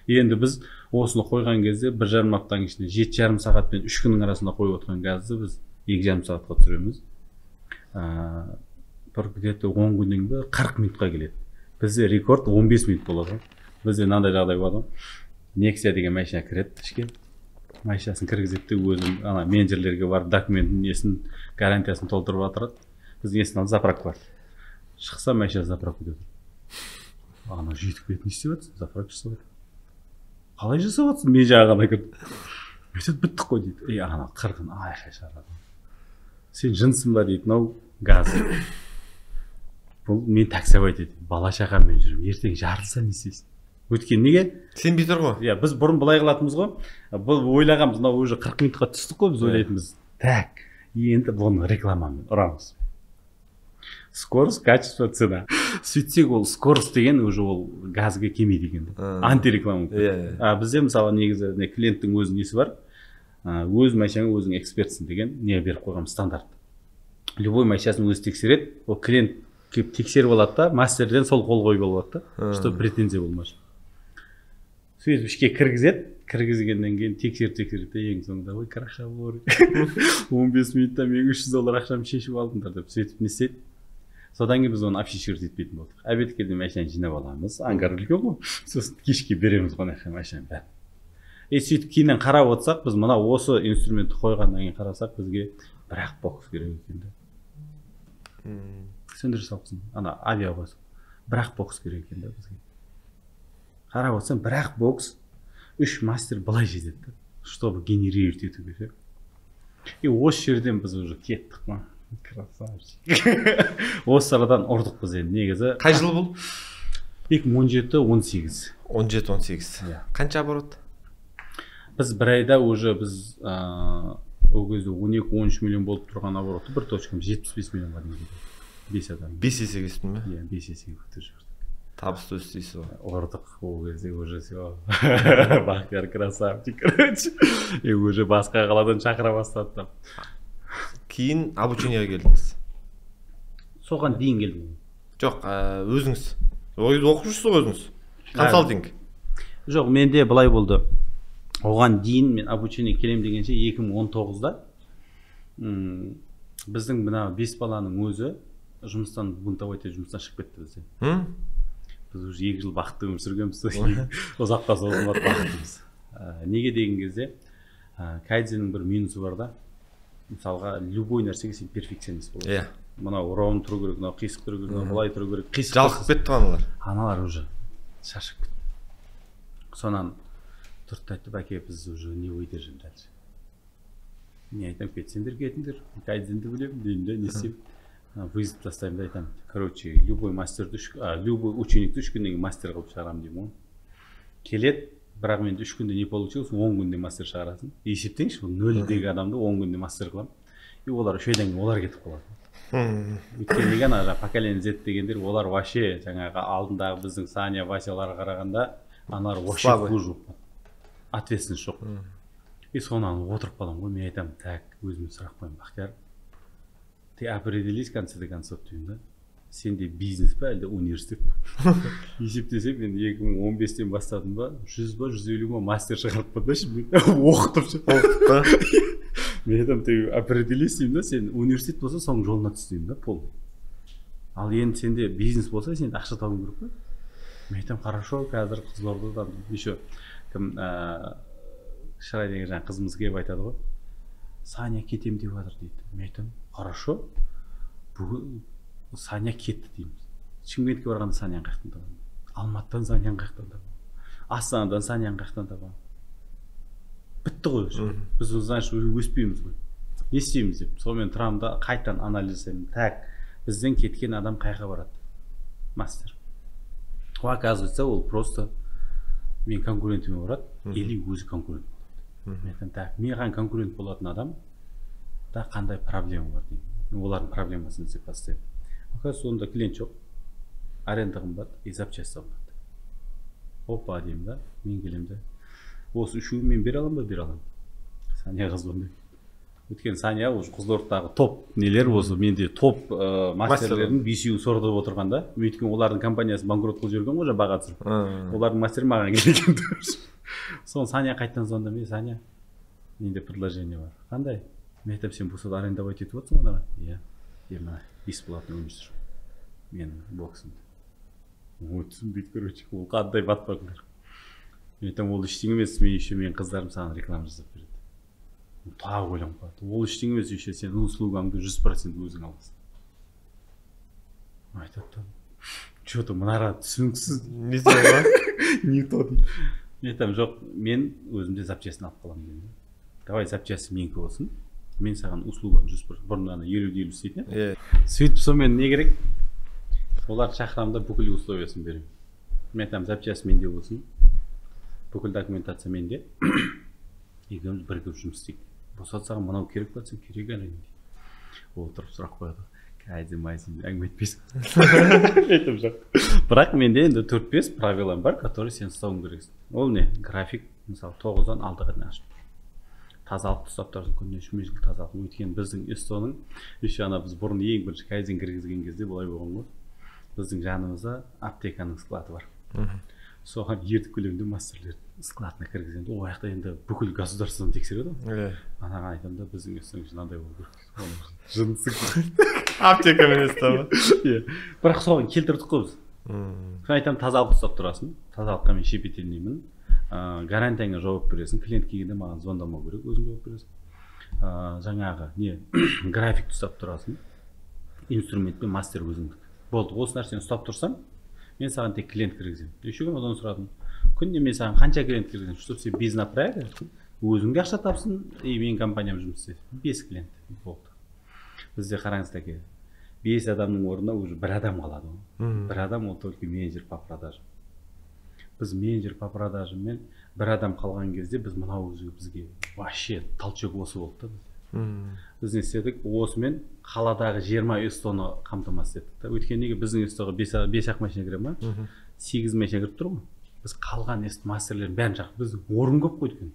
Speaker 1: Енді біз осыны қойған кезде 1,5 аптаның ішінде 7,5 сағат пен 3 күннің арасында қойып отырған газды біз 2,5 сағатқа түсіреміз. Бір где-то 10 күннен бе 40 минутқа келеді. Бізде рекорд 15 минут болады. Бізде мынандай жағдай болады. Nexia деген машина кіреді ішке. Машинасын кіргізеді де өзім ана менеджерлерге барып документін несін гарантиясын толтырып жатырады. Біздің есіктен заправка бар. Шықса машина заправкада тұр. Ана жетіп кетіп не істеп жатсың? Заправка жасап жатыр. Қалай жасап жатсың? Мен жағына кірдім. Өйтіп біттік қой дейді. Ана қырғын айқай шығарады. Сен жынсың ба дейді, мынау газ. Бұл мен таксовать етемін. Бала шағаммен жүрмін. Ертең жарылса не істейсің? Өйткені неге?
Speaker 2: Сенбей тұр ғой.
Speaker 1: Иә, біз бұрын былай қылатынбыз ғой. Бұл ойлағанбыз, мынау уже 40 минутқа түстік қой, біз ойлайтынбыз. Так, енді бұны рекламамен ұрамыз. Скорость, качество, цена. Сөйтсек ол скорость деген уже ол газға келмейді екен. Антиреклама. Бізде мысалы негізі клиенттің өзінің несі бар. Өз машинаң өзің экспертсің деген не беріп қойған стандарт. Любой машинасын өзі тексереді. Ол клиент келіп тексеріп алады да, мастерден сол қол қойып алады да, чтобы претензия болмашы. Сөйтіп ішке кіргізеді, кіргізгеннен кейін тексеріп ең соңында ой қараша бор 15 минутта мен $300 ақшамды шешіп алдыңдар деп сөйтіп не істейді. содан кейін біз оны афишировать етпейтін болдық. Обедке дейін машинаны жинап аламыз, ангар үлкен ғой, сосын кешке береміз ғой машинаның бәрін. Сөйтіп кейіннен қарап отырсақ, біз мына осы инструментті қойғаннан кейін қарасақ, бізге бір-ақ бокс керек екен да. Сөндіре салыпсың, ана авиа болсын, бір-ақ бокс керек екен да бізге. Қарап отырсаң, бір-ақ бокс 3 мастер былай жетеді, чтобы генерировать етуге ше. И осы жерден біз уже кеттік ма. Красавчик. Осы арадан ұрдық біз енді негізі.
Speaker 2: Қай жыл бұл?
Speaker 1: 2017-18.
Speaker 2: 17-18. Қанша оборот?
Speaker 1: Біз бір айда уже біз ол кезде 12-13 миллион болып тұрған оборотты бір точкам 75 миллионға дейін кетеді. 5 адам.
Speaker 2: 5 есеге өстің бе?
Speaker 1: Иә, 5 есеге көтеріп жібердік.
Speaker 2: Табысты өстейсіз ғой.
Speaker 1: Ұрдық ол кезде уже все. Бақтияр красавчик, короче. И уже басқа қаладан шақыра бастады.
Speaker 2: Кейін обучениеге келдіңіз.
Speaker 1: Соған дейін келдім.
Speaker 2: Жоқ, өзіңіз. Оқып жүрсіз ғой өзіңіз. Консалтинг.
Speaker 1: Жоқ, менде былай болды. Оған дейін мен обучение келем дегенше 2019-да біздің мына 5 баланың өзі жұмыстан бунтовать жұмыстан шығып кетті бізде. Біз уже 2 жыл бақытты өмір сүргенбіз. Ұзаққа созылмады бақытымыз. Неге деген кезде кайдзеннің бір минусы бар да. Мысалға, любой нәрсеге сен перфекционист боласың. Иә. Мынау ровно тұру керек, мынау қисық тұру керек, мынау былай тұру керек.
Speaker 2: Жалқып кетті аналар.
Speaker 1: Аналар уже шашып кетті. Сонан тұртты айтты, бәке, біз уже не выдержим дальше. Не айтам, кетсеңдер кетіңдер, кайдзенді білемін деймін де, не істеймін. Вызов тастаймын да айтамын. Короче, любой мастерді, любой ученикті 3 күннен кейін мастер қылып шығарамын деймін. Келеді, бірақ менде 3 күнде не получилось, 10 күнде мастер шығарасың. Есептеңізші, 0-дегі адамды 10 күнде мастер қыламын. И олар шойдан кейін олар кетіп қалады. Өйткені неге ана поколение Z дегендер, олар вообще жаңағы алдындағы біздің Саня, Васяларға қарағанда, аналар вообще хуже. Ответственность жоқ. И сонан отырып қаламын ғой, мен айтамын, так, өзіме сұрақ қоймын, Бақтияр, ты определись в конце концов деймін да. Сенде бизнес па, әлде университет па? Есептесем, мен 2015-тен бастадым ба, 100 ба, 150 ба мастер шығарып қойдым, мен оқытып ше. Мен айтамын, ты определись деймін да, сен университет болса, соның жолына түс деймін да, пол. Ал енді сенде бизнес болса, сен ақша табуың керек қой. Мен айтамын, хорошо, қазір Қызылордадан еще кім Шырай деген жаңа қызымыз келіп айтады ғой, Саня кетем деп жатыр дейді. Мен айтамын, хорошо, бүгін Саня кетті дейміз. Шымкентке барғанда Саняны қаяқтан табамын. Алматыдан Саняны қаяқтан табамын. Астанадан Саняны қаяқтан табамын. Бітті ғой. Біз значит өспейміз ғой. Не істейміз деп. Сонымен тұрамын да қайтадан анализ жасаймын. Так, бізден кеткен адам қайға барады? Мастер. Оказывается, ол просто мен конкурентіме барады, или өзі конкурент. Мен айтамын, так, маған конкурент болатын адам да қандай проблема бар деймін. Олардың проблемасын іздеп бастаймын. Оказывается, онда клиент жоқ. Аренда қымбат, и запчасть қымбат. Опа деймін да, мен келем да. Осы үшеуін мен бере аламын ба? Бере аламын. Саня қызбын деп. Өйткені Саня уже Қызылордадағы топ нелер осы, менде топ мастерлердің 5-еуін сордып отырғанда, өйткені олардың компаниясы банкрот қылып жіберген ғой, баға түсіріп. Олардың мастері маған келген. Соны Саня қайттан звондап, Саня, менде предложение бар. Қандай? Мен айтамын, сен болса арендовать етіп отырсың ғой, иә. Мына бесплатный өмір сүр. Мен боксымды. Өтсін дейді, короче, ол қандай батпақлар. Мен айтамын, ол ештеңе емес, мен қыздарым саған реклама жасап береді. Тағы ойланып қалады. Ол ештеңе емес, еще сен услугаңды 100% өзің аласың. Айтады, что-то мынара түсініксіз.
Speaker 2: Не то ба?
Speaker 1: Не то дейді. Мен айтамын, жоқ, мен өзімде запчастьін алып қаламын деймін. Давай запчасті менікі болсын. Мен саған услуганы 100%, бұрын 50-50 істейтін. Сөйтіп сонымен не керек? Олар шақырамда бүкіл условиясын беремін. Мен айтамын, запчасть менде болсын. Бүкіл документация менде. Екеуміз бірігіп жұмыс істейік. Босатсаң мынау керек болса керек әлемде. Отырып сұрақ қояды. Кайдзен майсың әңгіме етпейсің. Айтып жоқ. Бірақ менде енді 4-5 правилам бар, которые сен ұстауың керексің. Ол не? График, мысалы 9-дан 6-ға дейін ашып тұр. Тазалық ұстап тұрсың, күніне 3 мезгіл тазалық. Өйткені біздің СТО-ның еще ана біз бұрын ең бірінші кайдзен кіргізген кезде былай болған ғой. Біздің жанымызда аптеканың склады бар. Соған ертіп көлемде мастерлерді складына кіргізгенде, ол жақта енді бүкіл государствоны тексереді ғой. Анаған айтамын да, біздің СТО мынандай болу керек. Жынсың.
Speaker 2: Аптека емес та.
Speaker 1: Иә. Бірақ соған келтірдік қой біз. Мен айтамын тазалық ұстап тұрасың. Тазалыққа мен шепетелмеймін. Гарантияңа жауап бересің. Клиент келгенде маған звондамау керек, өзің жауап бересің. Жаңағы не график ұстап тұрасың. Инструментпен мастер өзіңдік. Болды, осы нәрсені ұстап тұрсам, мен саған тек клиент кіргіземін. Еще күн одан сұрадым. Күнде мен саған қанша клиент кіргіземін, чтобы сен бизнес направили, өзіңге ақша тапсын, и менің компаниям жұмыс істейді. 5 клиент болды. Бізде қараңыз таке, 5 адамның орнына уже бір адам қалады. Бір адам ол только менеджер по продажам. Біз менеджер по продажам бір адам қалған кезде біз мынау бізге вообще толчок осы болды да. Біз не істедік, осымен қаладағы 20 эстоны қамтамасыз еттік та. Өйткені неге біздің эстоға 5-ақ машина кіре ма? 8 машина кіріп тұр ғой. Біз қалған эст мастерлерін бәрін жақ, біз орын көп қойдық.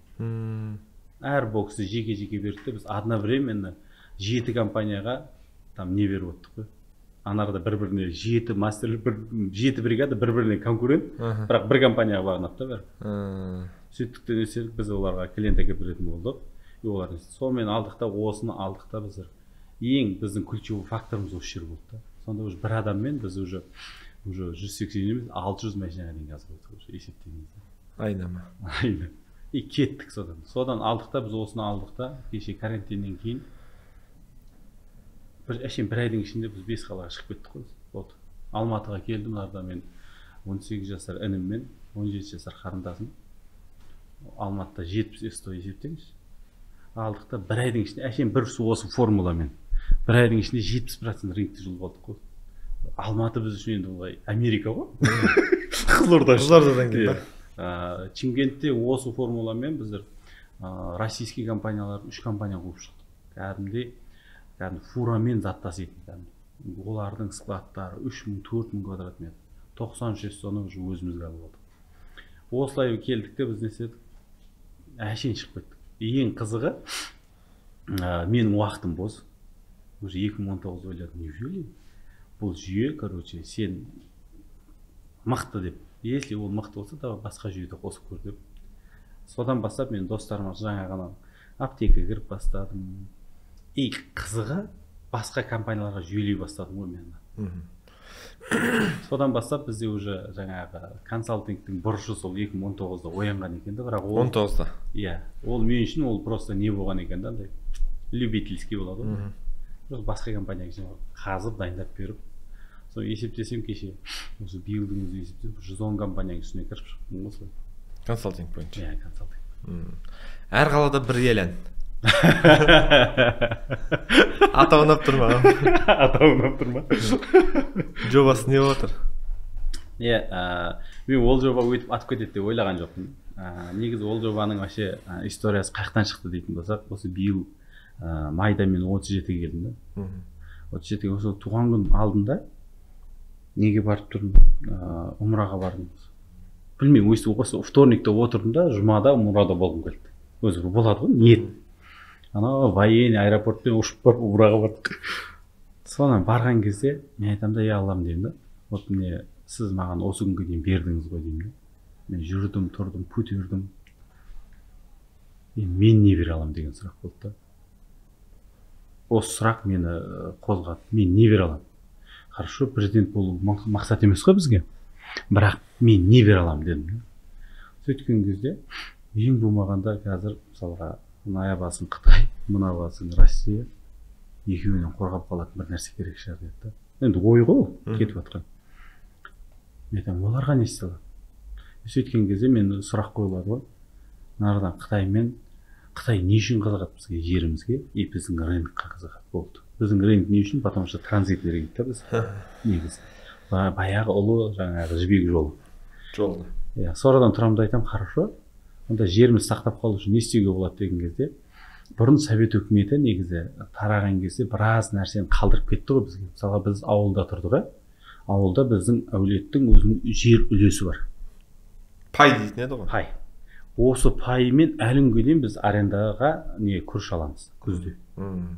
Speaker 1: Әр боксты жеке-жеке берді, біз одновременно 7 компанияға там не беріп оттық қой. Анарда бір-біріне 7 мастерлер, 7 бригада бір-біріне конкурент, бірақ бір компанияға бағынады да бәрі. Сөйттіктен өсерік біз оларға клиент әкеп беретін болдық. Сонымен алдық та, осыны алдық та біздер. Ең біздің ключевой факторымыз осы жер болды да. Сонда уже бір адаммен біз уже 180 емес 600 машинаға дейін газ қойдық уже есептегенде.
Speaker 2: Айна ма?
Speaker 1: Айна. И кеттік содан. Содан алдық та, біз осыны алдық та, кеше карантиннен кейін бір айдың ішінде біз 5 қалаға шығып кеттік қой. Болды. Алматыға келдім, арада мен 18 жасар ініммен 17 жасар қарындасым. Алматыда 70 эсто есептеңіз. Алдық та бір айдың ішінде әшейін бір осы формуламен бір айдың ішінде 70% рингті жұлып алдық қой. Алматы біз үшін енді олай Америка ғой. Қызылордадан келді. Чимкентте осы формуламен біздер российский компаниялар 3 компания қуып шықтық. Кәдімгі фурамен зат таситын. Олардың складтары 3000-4000 квадрат метр. 93 соны уже өзімізге алып алдық. Осылай келдік те біз не істедік? Әшейін шығып кеттік. Ең қызығы, менің уақытым бос. Уже 2019 ойладым, неужели? Бұл жүйе, короче, сен мықты деп. Если ол мықты болса, давай басқа жүйеде қосып көр деп. Содан бастап мен достарыма жаңа ғана аптека кіріп бастадым. И қызығы басқа компанияларға жүйелей бастадым ғой мен. Содан бастап бізде уже жаңағы консалтингтің бұрышы сол 2019-да оянған екен да, бірақ ол
Speaker 2: 19-да.
Speaker 1: Иә, ол мен үшін ол просто не болған екен да, андай любительский болады ғой. Просто басқа компанияға қазып дайындап беріп, сол есептесем кеше осы биылдың өзі есептесем 110 компанияның үстіне кіріп шықтым осылай.
Speaker 2: Консалтинг бойынша.
Speaker 1: Иә, консалтинг.
Speaker 2: Әр қалада бір елен. Ата ұнап тұр ма?
Speaker 1: Ата ұнап тұр ма?
Speaker 2: Жобасы не отыр?
Speaker 1: Иә, мен ол жоба өйтіп атып кетеді деп ойлаған жоқпын. Негізі ол жобаның вообще историясы қаяқтан шықты дейтін болсақ, осы биыл майда мен 37-ге келдім да. 37-ге осы туған күн алдында неге барып тұрдым? Умраға бардым. Білмеймін, осы вторникте отырдым да, жұмада умрада болғым келді. Өзі болады ғой, ниет. Ана военный аэропортпен ұшып барып умраға бардық. Содан барған кезде мен айтамын да, я Аллам деймін да. Вот мне сіз маған осы күнге дейін бердіңіз ғой деймін да. Мен жүрдім, тұрдым, көтердім. Мен не бере аламын деген сұрақ болды да. Осы сұрақ мені қозғады. Мен не бере аламын? Хорошо, президент болу мақсат емес қой бізге. Бірақ мен не бере аламын дедім. Сөйткен кезде ең болмағанда қазір мысалға мына басың Қытай, мына басың Россия, екеуінен қорғап қалатын бір нәрсе керек шығар деді да. Енді ой ғой, кетіп жатқан. Мен айтамын, оларға не істей аламын? Сөйткен кезде мен сұрақ қойылады ғой. Нардан Қытай не үшін қызығады бізге, жерімізге, и біздің рынокқа қызығады болды. Біздің рынок не үшін? Потому что транзитный рынок та біз. Негізі. Баяғы ұлы жаңағы жібек жолы.
Speaker 2: Жолы.
Speaker 1: Иә, sonradan тұрамын да айтамын, хорошо. Онда жеріміз сақтап қалу үшін не істеуге болады деген кезде, бұрын совет үкіметі негізі тараған кезде біраз нәрсені қалдырып кетті ғой бізге. Мысалға біз ауылда тұрдық, ауылда біздің әулеттің өзінің жер үлесі бар.
Speaker 2: Пай дейтін еді ғой.
Speaker 1: Пай. Осы паймен әлі күнге дейін біз арендаға не күріш аламыз күзде.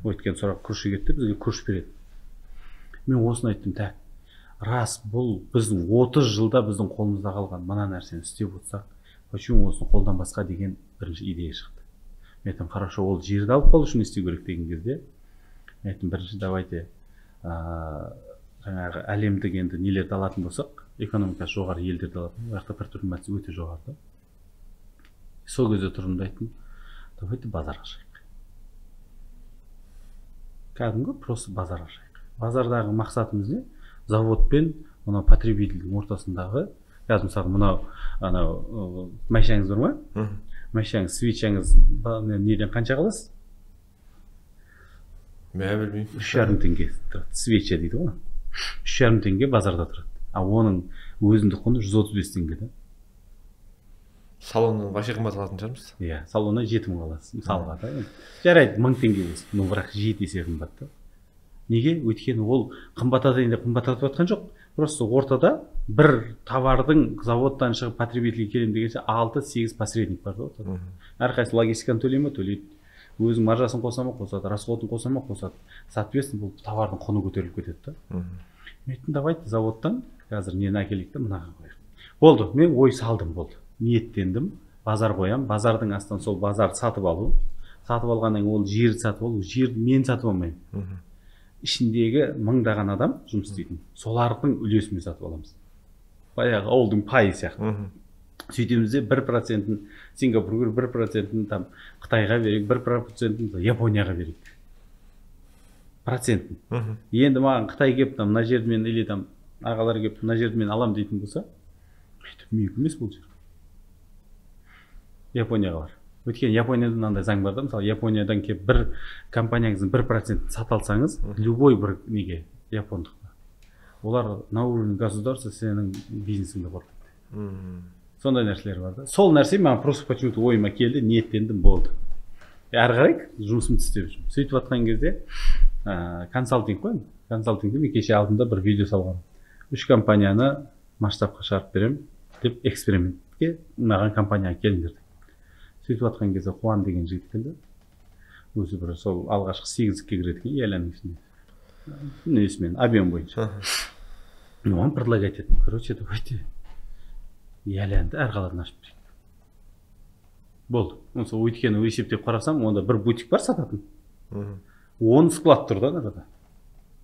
Speaker 1: Өйткені сұрақ күріші кетті, бізге күріш береді. Мен осыны айттым, так, рас бұл біздің 30 жылда біздің қолымызда қалған мына нәрсені істеп отырсақ, почему осыны қолдан басқа деген бірінші идея шықты. Мен айттым, хорошо, ол жерді алып қалу үшін не істеу керек деген кезде, мен айттым, бірінші давайте жаңағы әлемдік енді нелерді алатын болсақ, экономикасы жоғары елдерді алатын, ол жақта предпринимательство өте жоғары. Сол кезде тұрдым да айттым, давайте базарға шығайық. Кәдімгі просто базарға шығайық. Базардағы мақсатымыз не? Заводпен мынау потребительдің ортасындағы, қазір мысалы мынау майшаңыз бар ма? Майшаңыз, свечаңыз неден қанша қаласыз?
Speaker 2: Мен білмеймін.
Speaker 1: 3,5 теңге тұрады. Свеча дейді ғой. 3,5 теңге базарда тұрады. Оның өзіндік құны 135 теңге да.
Speaker 2: Салоннан вообще қымбат алатын шығармыз?
Speaker 1: Иә, салоннан 7.000 аласыз, мысалға да. Жарайды, 1000 теңге болсын, но бірақ 7 есе қымбат та. Неге? Өйткені ол қымбаттатайын деп қымбаттатып жатқан жоқ. Просто ортада бір товардың заводтан шығып потребительге келем дегенше 6-8 посредник бар да ортада. Әрқайсысы логистиканы төлей ме? Төлейді. Өзің маржасын қоса ма? Қосады. Расходын қоса ма? Қосады. Соответственно, бұл товардың құны көтеріліп кетеді да. Мен давайте заводтан қазір нені әкелейік та мынаған қояйық. Болды, мен ой салдым, болды. Ниеттендім, базар қоям, базардың астынан сол базарды сатып алу. Сатып алғаннан кейін ол жерді сатып алу, жерді мен сатып алмаймын. Ішіндегі мыңдаған адам жұмыс істейтін. Солардың үлесімен сатып аламыз. Баяғы ауылдың пайы сияқты. Сөйтеміз де 1%-ін Сингапурға, 1%-ін там Қытайға берейік, 1%-ін Японияға берейік. Процентін. Енді маған Қытай кеп там мына жерді мен или там ағалар кеп мына жерді мен алам дейтін болса, менікі емес бұл жер. Японияға бар. Өйткені Японияда мынандай заң бар да, мысалы Япониядан кеп бір компанияңыздың 1% сата алсаңыз, любой бір неге япондыққа. Олар на уровне государства сенің бизнесіңді қорқытады. Сондай нәрселер бар да. Сол нәрсе маған просто почему-то ойыма келді, ниеттендім, болды. Әрі қарай жұмысымды істеп жүрмін. Сөйтіп жатқан кезде консалтинг қой. Консалтингде мен кеше алдында бір видео салғам. 3 компанияны масштабқа шығарып берем деп экспериментке маған компанияға келіңдер. Сөйтіп жатқан кезде Қуан деген жігіт келді. Өзі бір сол алғашқы 8-ке кіреді екен Яляның ішінде. Несімен, объем бойынша. Оған предлагать еттім. Короче, давайте Ялянды әр қаладан ашып берейік. Болды. Өйткені есептеп қарасам, онда бір бутик бар сататын. 10 склад тұр да арада.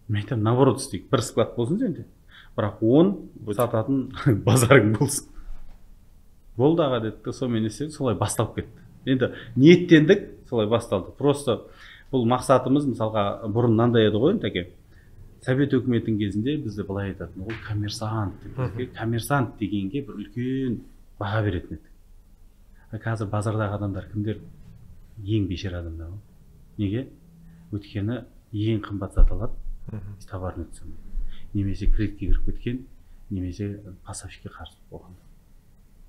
Speaker 1: Мен айтамын, наоборот істейік. Бір склад болсын сенде. Бірақ 10 сататын базарың болсын. Болды аға деді, сонымен істедік, солай басталып кетті. Енді ниеттендік, солай басталды. Просто бұл мақсатымыз, мысалға бұрын мынандай еді ғой, тәке. Совет өкіметінің кезінде бізді былай айтатын, ол коммерсант. Коммерсант дегенге бір үлкен баға беретін еді. Қазір базардағы адамдар кімдер? Ең бешер адамдар. Неге? Өйткені ең қымбат зат алады, товарын өтсем. Немесе кредитке кіріп кеткен, немесе поставщикке қарсы болған.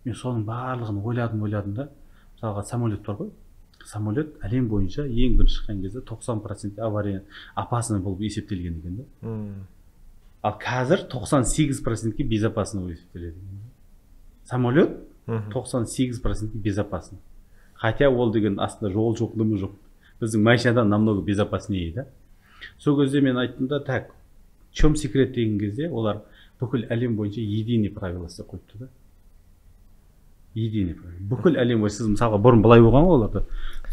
Speaker 1: Мен соның барлығын ойладым да, мысалға самолет бар ғой. Самолет әлем бойынша ең бірінші шыққан кезде 90% авария опасный болып есептелген екен да. Ал қазір 98%-ке безопасный болып есептеледі. Самолет 98% безопасный. Хотя ол деген астында жол жоқ, дымы жоқ. Біздің машинадан намного безопаснее да. Сол кезде мен айттым да, так, в чем секрет деген кезде олар бүкіл әлем бойынша единый правила істеп қойыпты да. Единый правила. Бүкіл әлем бойынша сіз мысалға бұрын былай болған ғой оларда.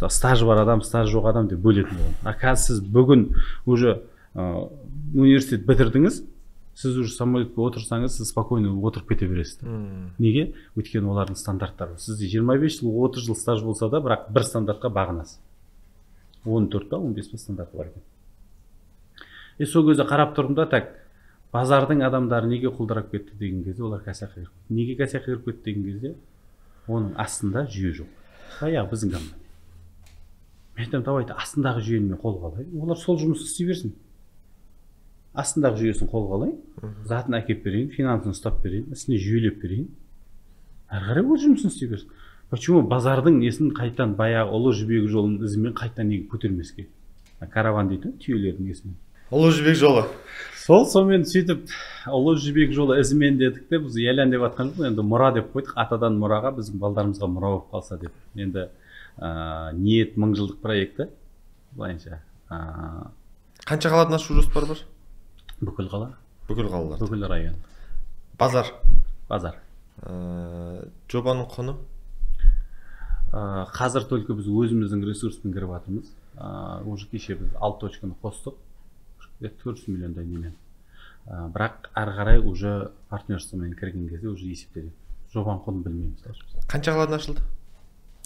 Speaker 1: Стажы бар адам, стажы жоқ адам деп бөлетін болған. А қазір сіз бүгін уже университет бітірдіңіз, сіз уже самолетке отырсаңыз, сіз спокойно отырып кете бересіз. Неге? Өйткені олардың стандарттары. Сізде 25 жыл, 30 жыл стаж болса да, бірақ бір стандартқа бағынасыз. 14 па, 15 па стандарты бар екен. Сол кезде қарап тұрдым да, так, базардың адамдары неге құлдырап кетті деген кезде, олар кәсаққа кіріп кетті. Неге кәсаққа кіріп кетті деген кезде, оның астында жүйе жоқ. Баяғы біздің компания. Мен айтамын, давайте астындағы жүйені мен қолға алайын. Олар сол жұмысты істей берсін. Астындағы жүйесін қолға алайын, затын әкеп берейін, финансын ұстап берейін, ісіне жүйелеп берейін. Әрі қарай ол жұмысын істей берсін. Почему базардың несін қайтан баяғы ұлы жібек жолының ізімен қайтан неге көтермеске? Караван дейді, түйелердің несімен.
Speaker 2: Ұлы жібек жолы.
Speaker 1: Сонымен сөйтіп ұлы жібек жолы ізімен дедік те, біз Ялян деп атқан жоқ, енді мұра деп қойдық, атадан мұраға біздің балдарымызға мұра болып қалса деп. Енді ниет 1000 жылдық проекті былайынша.
Speaker 2: Қанша қаладан ашу жоспары бар?
Speaker 1: Бүкіл қала.
Speaker 2: Бүкіл қалалар.
Speaker 1: Бүкіл район.
Speaker 2: Базар.
Speaker 1: Базар.
Speaker 2: Жобаның құны?
Speaker 1: Қазір только біз өзіміздің ресурспен кіріп жатырмыз. Уже кеше біз 6 точканы қостық. 400 миллиондай немен. Бірақ ары қарай уже партнерствомен кірген кезде уже есептеледі. Жобаның құнын білмейміз.
Speaker 2: Қанша қаладан ашылды?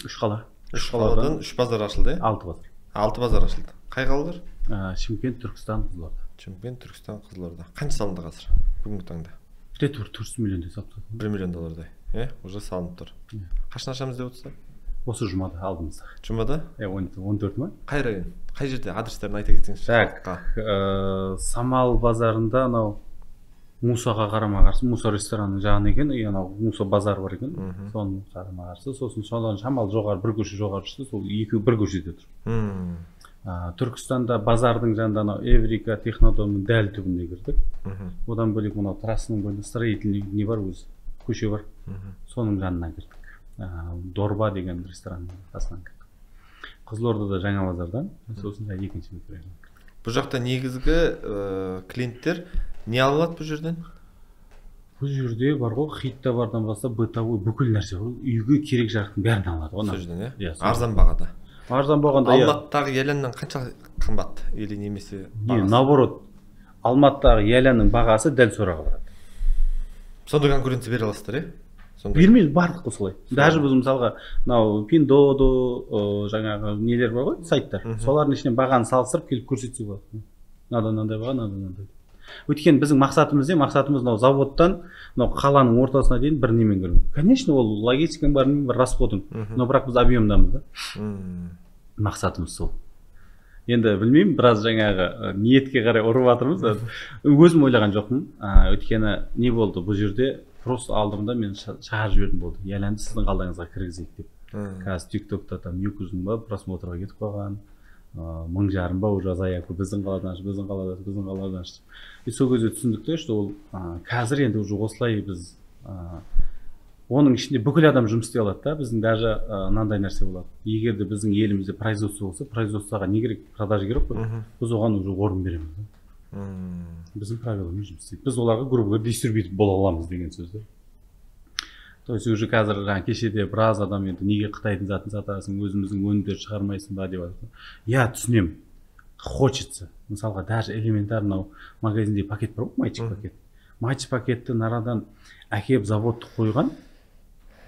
Speaker 1: 3 қала.
Speaker 2: 3 қаладан 3 базар ашылды,
Speaker 1: 6 базар.
Speaker 2: 6 базар ашылды. Қай қалалар?
Speaker 1: Шымкент, Түркістан, Қызылорда.
Speaker 2: Шымкент, Түркістан, Қызылорда. Қанша салынды қазір бүгінгі таңда?
Speaker 1: Где-то 400 миллиондай сатып.
Speaker 2: 1 миллион доллардай. Уже салынып тұр. Қашан ашамыз деп отырсыздар?
Speaker 1: Осы жұмада алдымызда.
Speaker 2: Жұмада?
Speaker 1: 14 ма?
Speaker 2: Қай район? Қай жерде? Адрестерін айта кетсеңіз.
Speaker 1: Так, Самал базарында анау Мусаға қарама-қарсы, Муса ресторанының жағында екен, анау Муса базар бар екен. Соның қарама-қарсы, сосын содан шамалы жоғары бір көше жоғары түсті, сол екеуі бір көшеде тұр. Түркістанда базардың жанында анау Эврика технодомның дәл түбінде кірдік. Одан бөлек мынау трассаның бойында строительный не бар өзі, көше бар. Соның жанына кірдік. Дорба деген ресторанның қасынан кірдік. Қызылордада жаңа базардан, сосын екінші микрорайон.
Speaker 2: Бұл жақта негізгі клиенттер не алады бұл жерден?
Speaker 1: Бұл жерде бар ғой, хит товардан бастап бытовой бүкіл нәрсе ғой, үйге керек жарақтың бәрін алады.
Speaker 2: Сол жерден, арзан бағада.
Speaker 1: Арзан болғанда
Speaker 2: Алматыдағы Яляннан қанша қымбат или немесе бағасы?
Speaker 1: Наоборот, Алматыдағы Ялянның бағасы дәл сораға барады.
Speaker 2: Сонда конкуренция бере аласыздар,
Speaker 1: Бермейді, барлық қой солай. Даже біз мысалға мынау Пиндодо жаңағы нелер бар ғой, сайттар. Солардың ішінен бағаны салыстырып келіп көрсетсе болады. Мынандай баға, мынандай. Өйткені біздің мақсатымыз мынау заводтан мынау қаланың ортасына дейін бір немен кіру. Конечно, ол логистиканың бәрінің бір расходың. Но бірақ біз объемдамыз да. Мақсатымыз сол. Енді білмеймін, біраз жаңағы ниетке қарай ұрып жатырмыз. Өзім ойлаған жоқпын. Өйткені не болды бұл жерде? Просто алдымда мен шығарып жібердім болды. Ялянды сіздің қалдаңызға кіргізейік деп. Қазір TikTokта там 200 ба просмотрға кетіп қалған. 1000 ба уже заявка біздің қаладан ашты. И сол кезде түсіндік те, что ол қазір енді уже осылай біз оның ішінде бүкіл адам жұмыс істей алады да. Біздің даже мынандай нәрсе болады. Егер де біздің елімізде производство болса, производствоға не керек? Продажа керек қой. Біз оған уже орын береміз. Біздің правиламен жұмыс істейді. Біз оларға грубо говоря дистрибьютор бола аламыз деген сөз. То есть уже қазір кешеде біраз адам енді неге Қытайдың затын сатасың, өзіміздің өнімдерді шығармайсың ба деп айтады. Я түсінемін. Хочется. Мысалға даже элементарно магазинде пакет бар ғой, майчик пакет. Майчик пакетті нарадан әкеп заводты қойған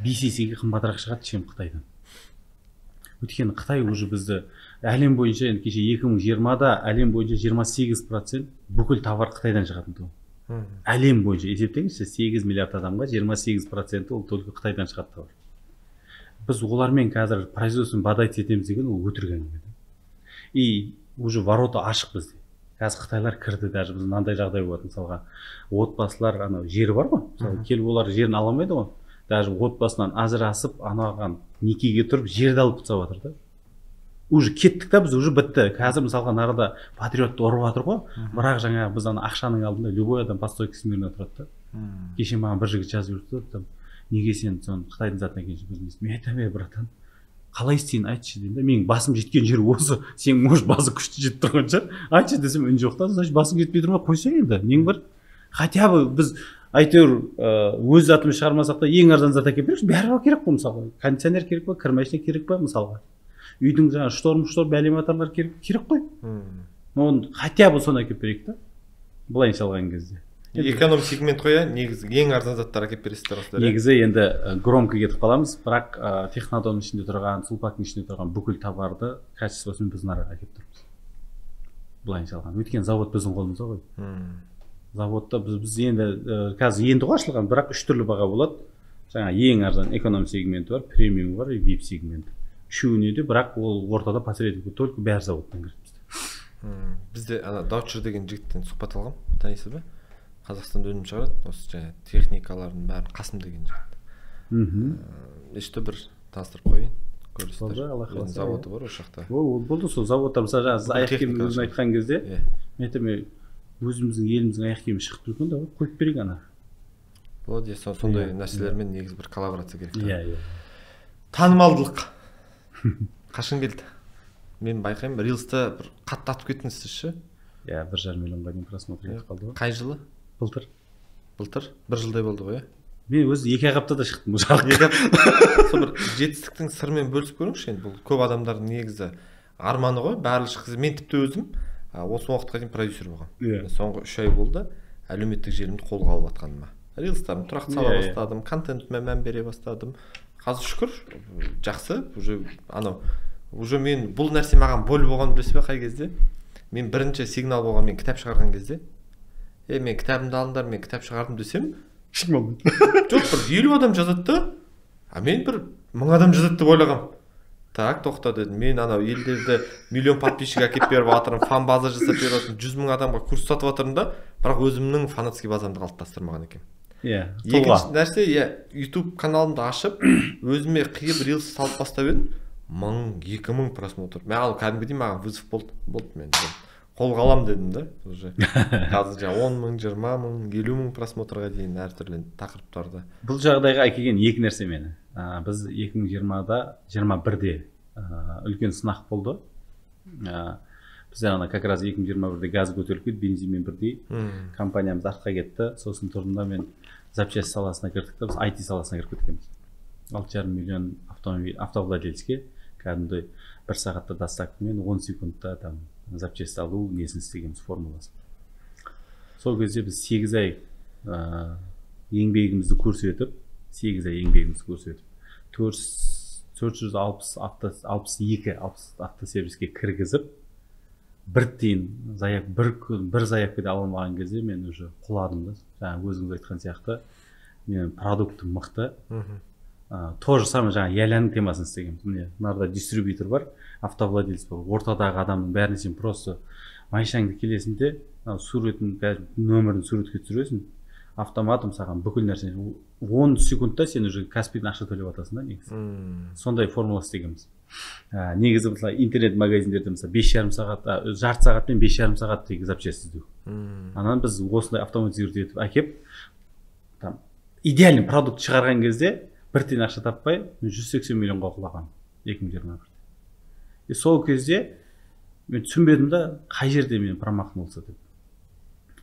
Speaker 1: 5 есеге қымбатырақ шығады, чем Қытайдан. Өйткені Қытай уже бізді әлем бойынша енді кеше 2020-да әлем бойынша 28% бүкіл товар Қытайдан шығатын. Әлем бойынша есептеңізші, 8 миллиард адамға 28% ол только Қытайдан шығады товар. Біз олармен қазір производствоны бодать етеміз деген ол өтірік әңгіме. И уже ворота ашық бізде. Қазір Қытайлар кірді, даже біз мынандай жағдай болады, мысалға отбасылар анау жері бар ғой, мысалы келіп олар жерін ала алмайды ғой. Даже отбасынан ажырасып, анаған некеге тұрып жерді алып жатса жатыр да. Уже кеттік та, біз уже бітті. Қазір мысалға нарада патриотты ұрып жатыр ғой. Бірақ жаңа біз ана ақшаның алдында любой адам постой кісімеріне тұрады да. Кеше маған бір жігіт жазып жүрді, неге сен соны Қытайдың затын әкеліп жүрмейсің? Мен айтамын, братан, қалай істейін, айтшы деймін да. Менің басым жеткен жер осы. Сен может басы күшті жетіп тұрған шығар. Айтшы десем үн жоқ та, значит басым жетпей тұр ма? Қойса енді. Нең бар? Хотя бы біз әйтеуір өз затымыз шығармасақ та ең арзан зат әкеліп берейікші. Бәрі керек қой мысалға. Кондиционер керек па, кір машина керек па мысалға. Үйдің жаңағы штор бәлематарлар керек қой. Оны хотя бы соны әкеліп берейік та. Былайынша алған кезде.
Speaker 2: Эконом сегмент қоя, негізі ең арзан заттар әкеліп бересіздер осылар.
Speaker 1: Негізі енді громко кетіп қаламыз, бірақ технодомның ішінде тұрған, сулпактың ішінде тұрған бүкіл товарды качествосын біз нарыққа әкеліп тұрмыз. Былайынша алған. Өйткені завод біздің қолымызда ғой. Заводта біз енді қазір енді ашылған, бірақ 3 түрлі баға болады. Жаңа ең арзан эконом сегменті бар, премиум бар, VIP сегменті. Үшеуіне де, бірақ ол ортада посерединка, только бәрі заводтан кірді.
Speaker 2: Бізде ана Даучер деген жігіттен сұхбат алғам, танисыз ба? Қазақстанда өнім шығарады, осы жаңа техникалардың бәрін Қасым деген жігіт. Ешті бір таныстырып қойын, көресіздер. Заводы бар осы жақта.
Speaker 1: Ол болды сол заводта, мысалы жаңа аяқ киімді өзін айтқан кезде, мен өзіміздің еліміздің аяқ киімі шығып тұрған да, қойып берейік ана.
Speaker 2: Болады, сондай нәрселермен негізі бір коллаборация керек.
Speaker 1: Иә.
Speaker 2: Танымалдылық қашан келді? Мен байқаймын, Рилста бір қатты атып кеттіңіз ше?
Speaker 1: Иә, 1,5 миллионға дейін просмотр етіп қалды ғой.
Speaker 2: Қай жылы?
Speaker 1: Былтыр.
Speaker 2: Бір жылдай болды ғой,
Speaker 1: Мен өзі 2 аптада шықтым бұл жарыққа.
Speaker 2: Сол бір жетістіктің сырымен бөлісіп көріңізші енді. Бұл көп адамдардың негізі арманы ғой, барлығы шыққызы. Мен тіпті өзім осы уақытқа дейін продюсер болған.
Speaker 1: Иә.
Speaker 2: Соңғы 3 ай болды әлеуметтік желімді қолға алып жатқаныма. Рилстарым тұрақты сала бастадым, контентіме мән бере бастадым. Қазір шүкір, жақсы, уже мен бұл нәрсе маған бол болған білесіз бе қай кезде? Мен бірінші сигнал болған, мен кітап шығарған кезде, мен кітабымды алыңдар, мен кітап шығардым десем,
Speaker 1: ешкім алмайды.
Speaker 2: жоқ, бір 50 адам жазады да, мен бір 1000 адам жазады деп ойлағам. Так, тоқта дедім, мен елдерді миллион подписчик әкеп беріп жатырмын, фан база жасап беріп жатырмын, 100 000 адамға курс сатып жатырмын да, бірақ өзімнің фанатский базамды қалыптастырмаған екенмін. Екінші нәрсе, YouTube каналымды ашып, өзіме қиып рилс салып бастап едім, 1000-2000 просмотр. Маған кәдімгідей маған вызов болды, мен қолға алам дедім да, уже. Қазір 10 000, 20 000, 50 000 просмотрға дейін әртүрлі тақырыптарды.
Speaker 1: Бұл жағдайға әкелген екі нәрсе мені. Біз 2021-де үлкен сынақ болды. Біздер как раз 2021-де газ көтеріліп кетті, бензинмен бірдей. Компаниямыз артқа кетті. Сосын тұрдында мен запчасть саласына кірдік та, біз IT саласына кіріп кеткенбіз. 6,5 миллион автовладельцке кәдімгі 1 сағатта доставкамен 10 секундта там запчасть алу несін істегенбіз формуласы. Сол кезде біз 8 ай еңбегімізді көрсетіп, 462 автосервиске кіргізіп, бір тиын бір заявка да алынбаған кезде мен уже құладым да. Жаңа өзіңіз айтқан сияқты, менің продуктым мықты. То же самое жаңа Яляның темасын істегенбіз. Міне нарда дистрибьютор бар, автовладелец бар. Ортадағы адамның бәріне сен просто майшаңды келесінде, суретін, нөмірін суретке түсіресің, автоматом саған бүкіл нәрсе 10 секундта сен уже Каспийден ақша төлеп атасың да негізі. Сондай формула істегенбіз. Негізі мысалы интернет магазиндерде мысалы 5,5 сағат, жарты сағат пен 5,5 сағат тегі запчасть іздеу. Анан біз осындай автоматизировать етіп әкеп, идеальный продукт шығарған кезде бір тиын ақша таппай 180 миллионға құлаған 2021-де. Сол кезде мен түсінбедім да, қай жерде мен промахнул болса деп.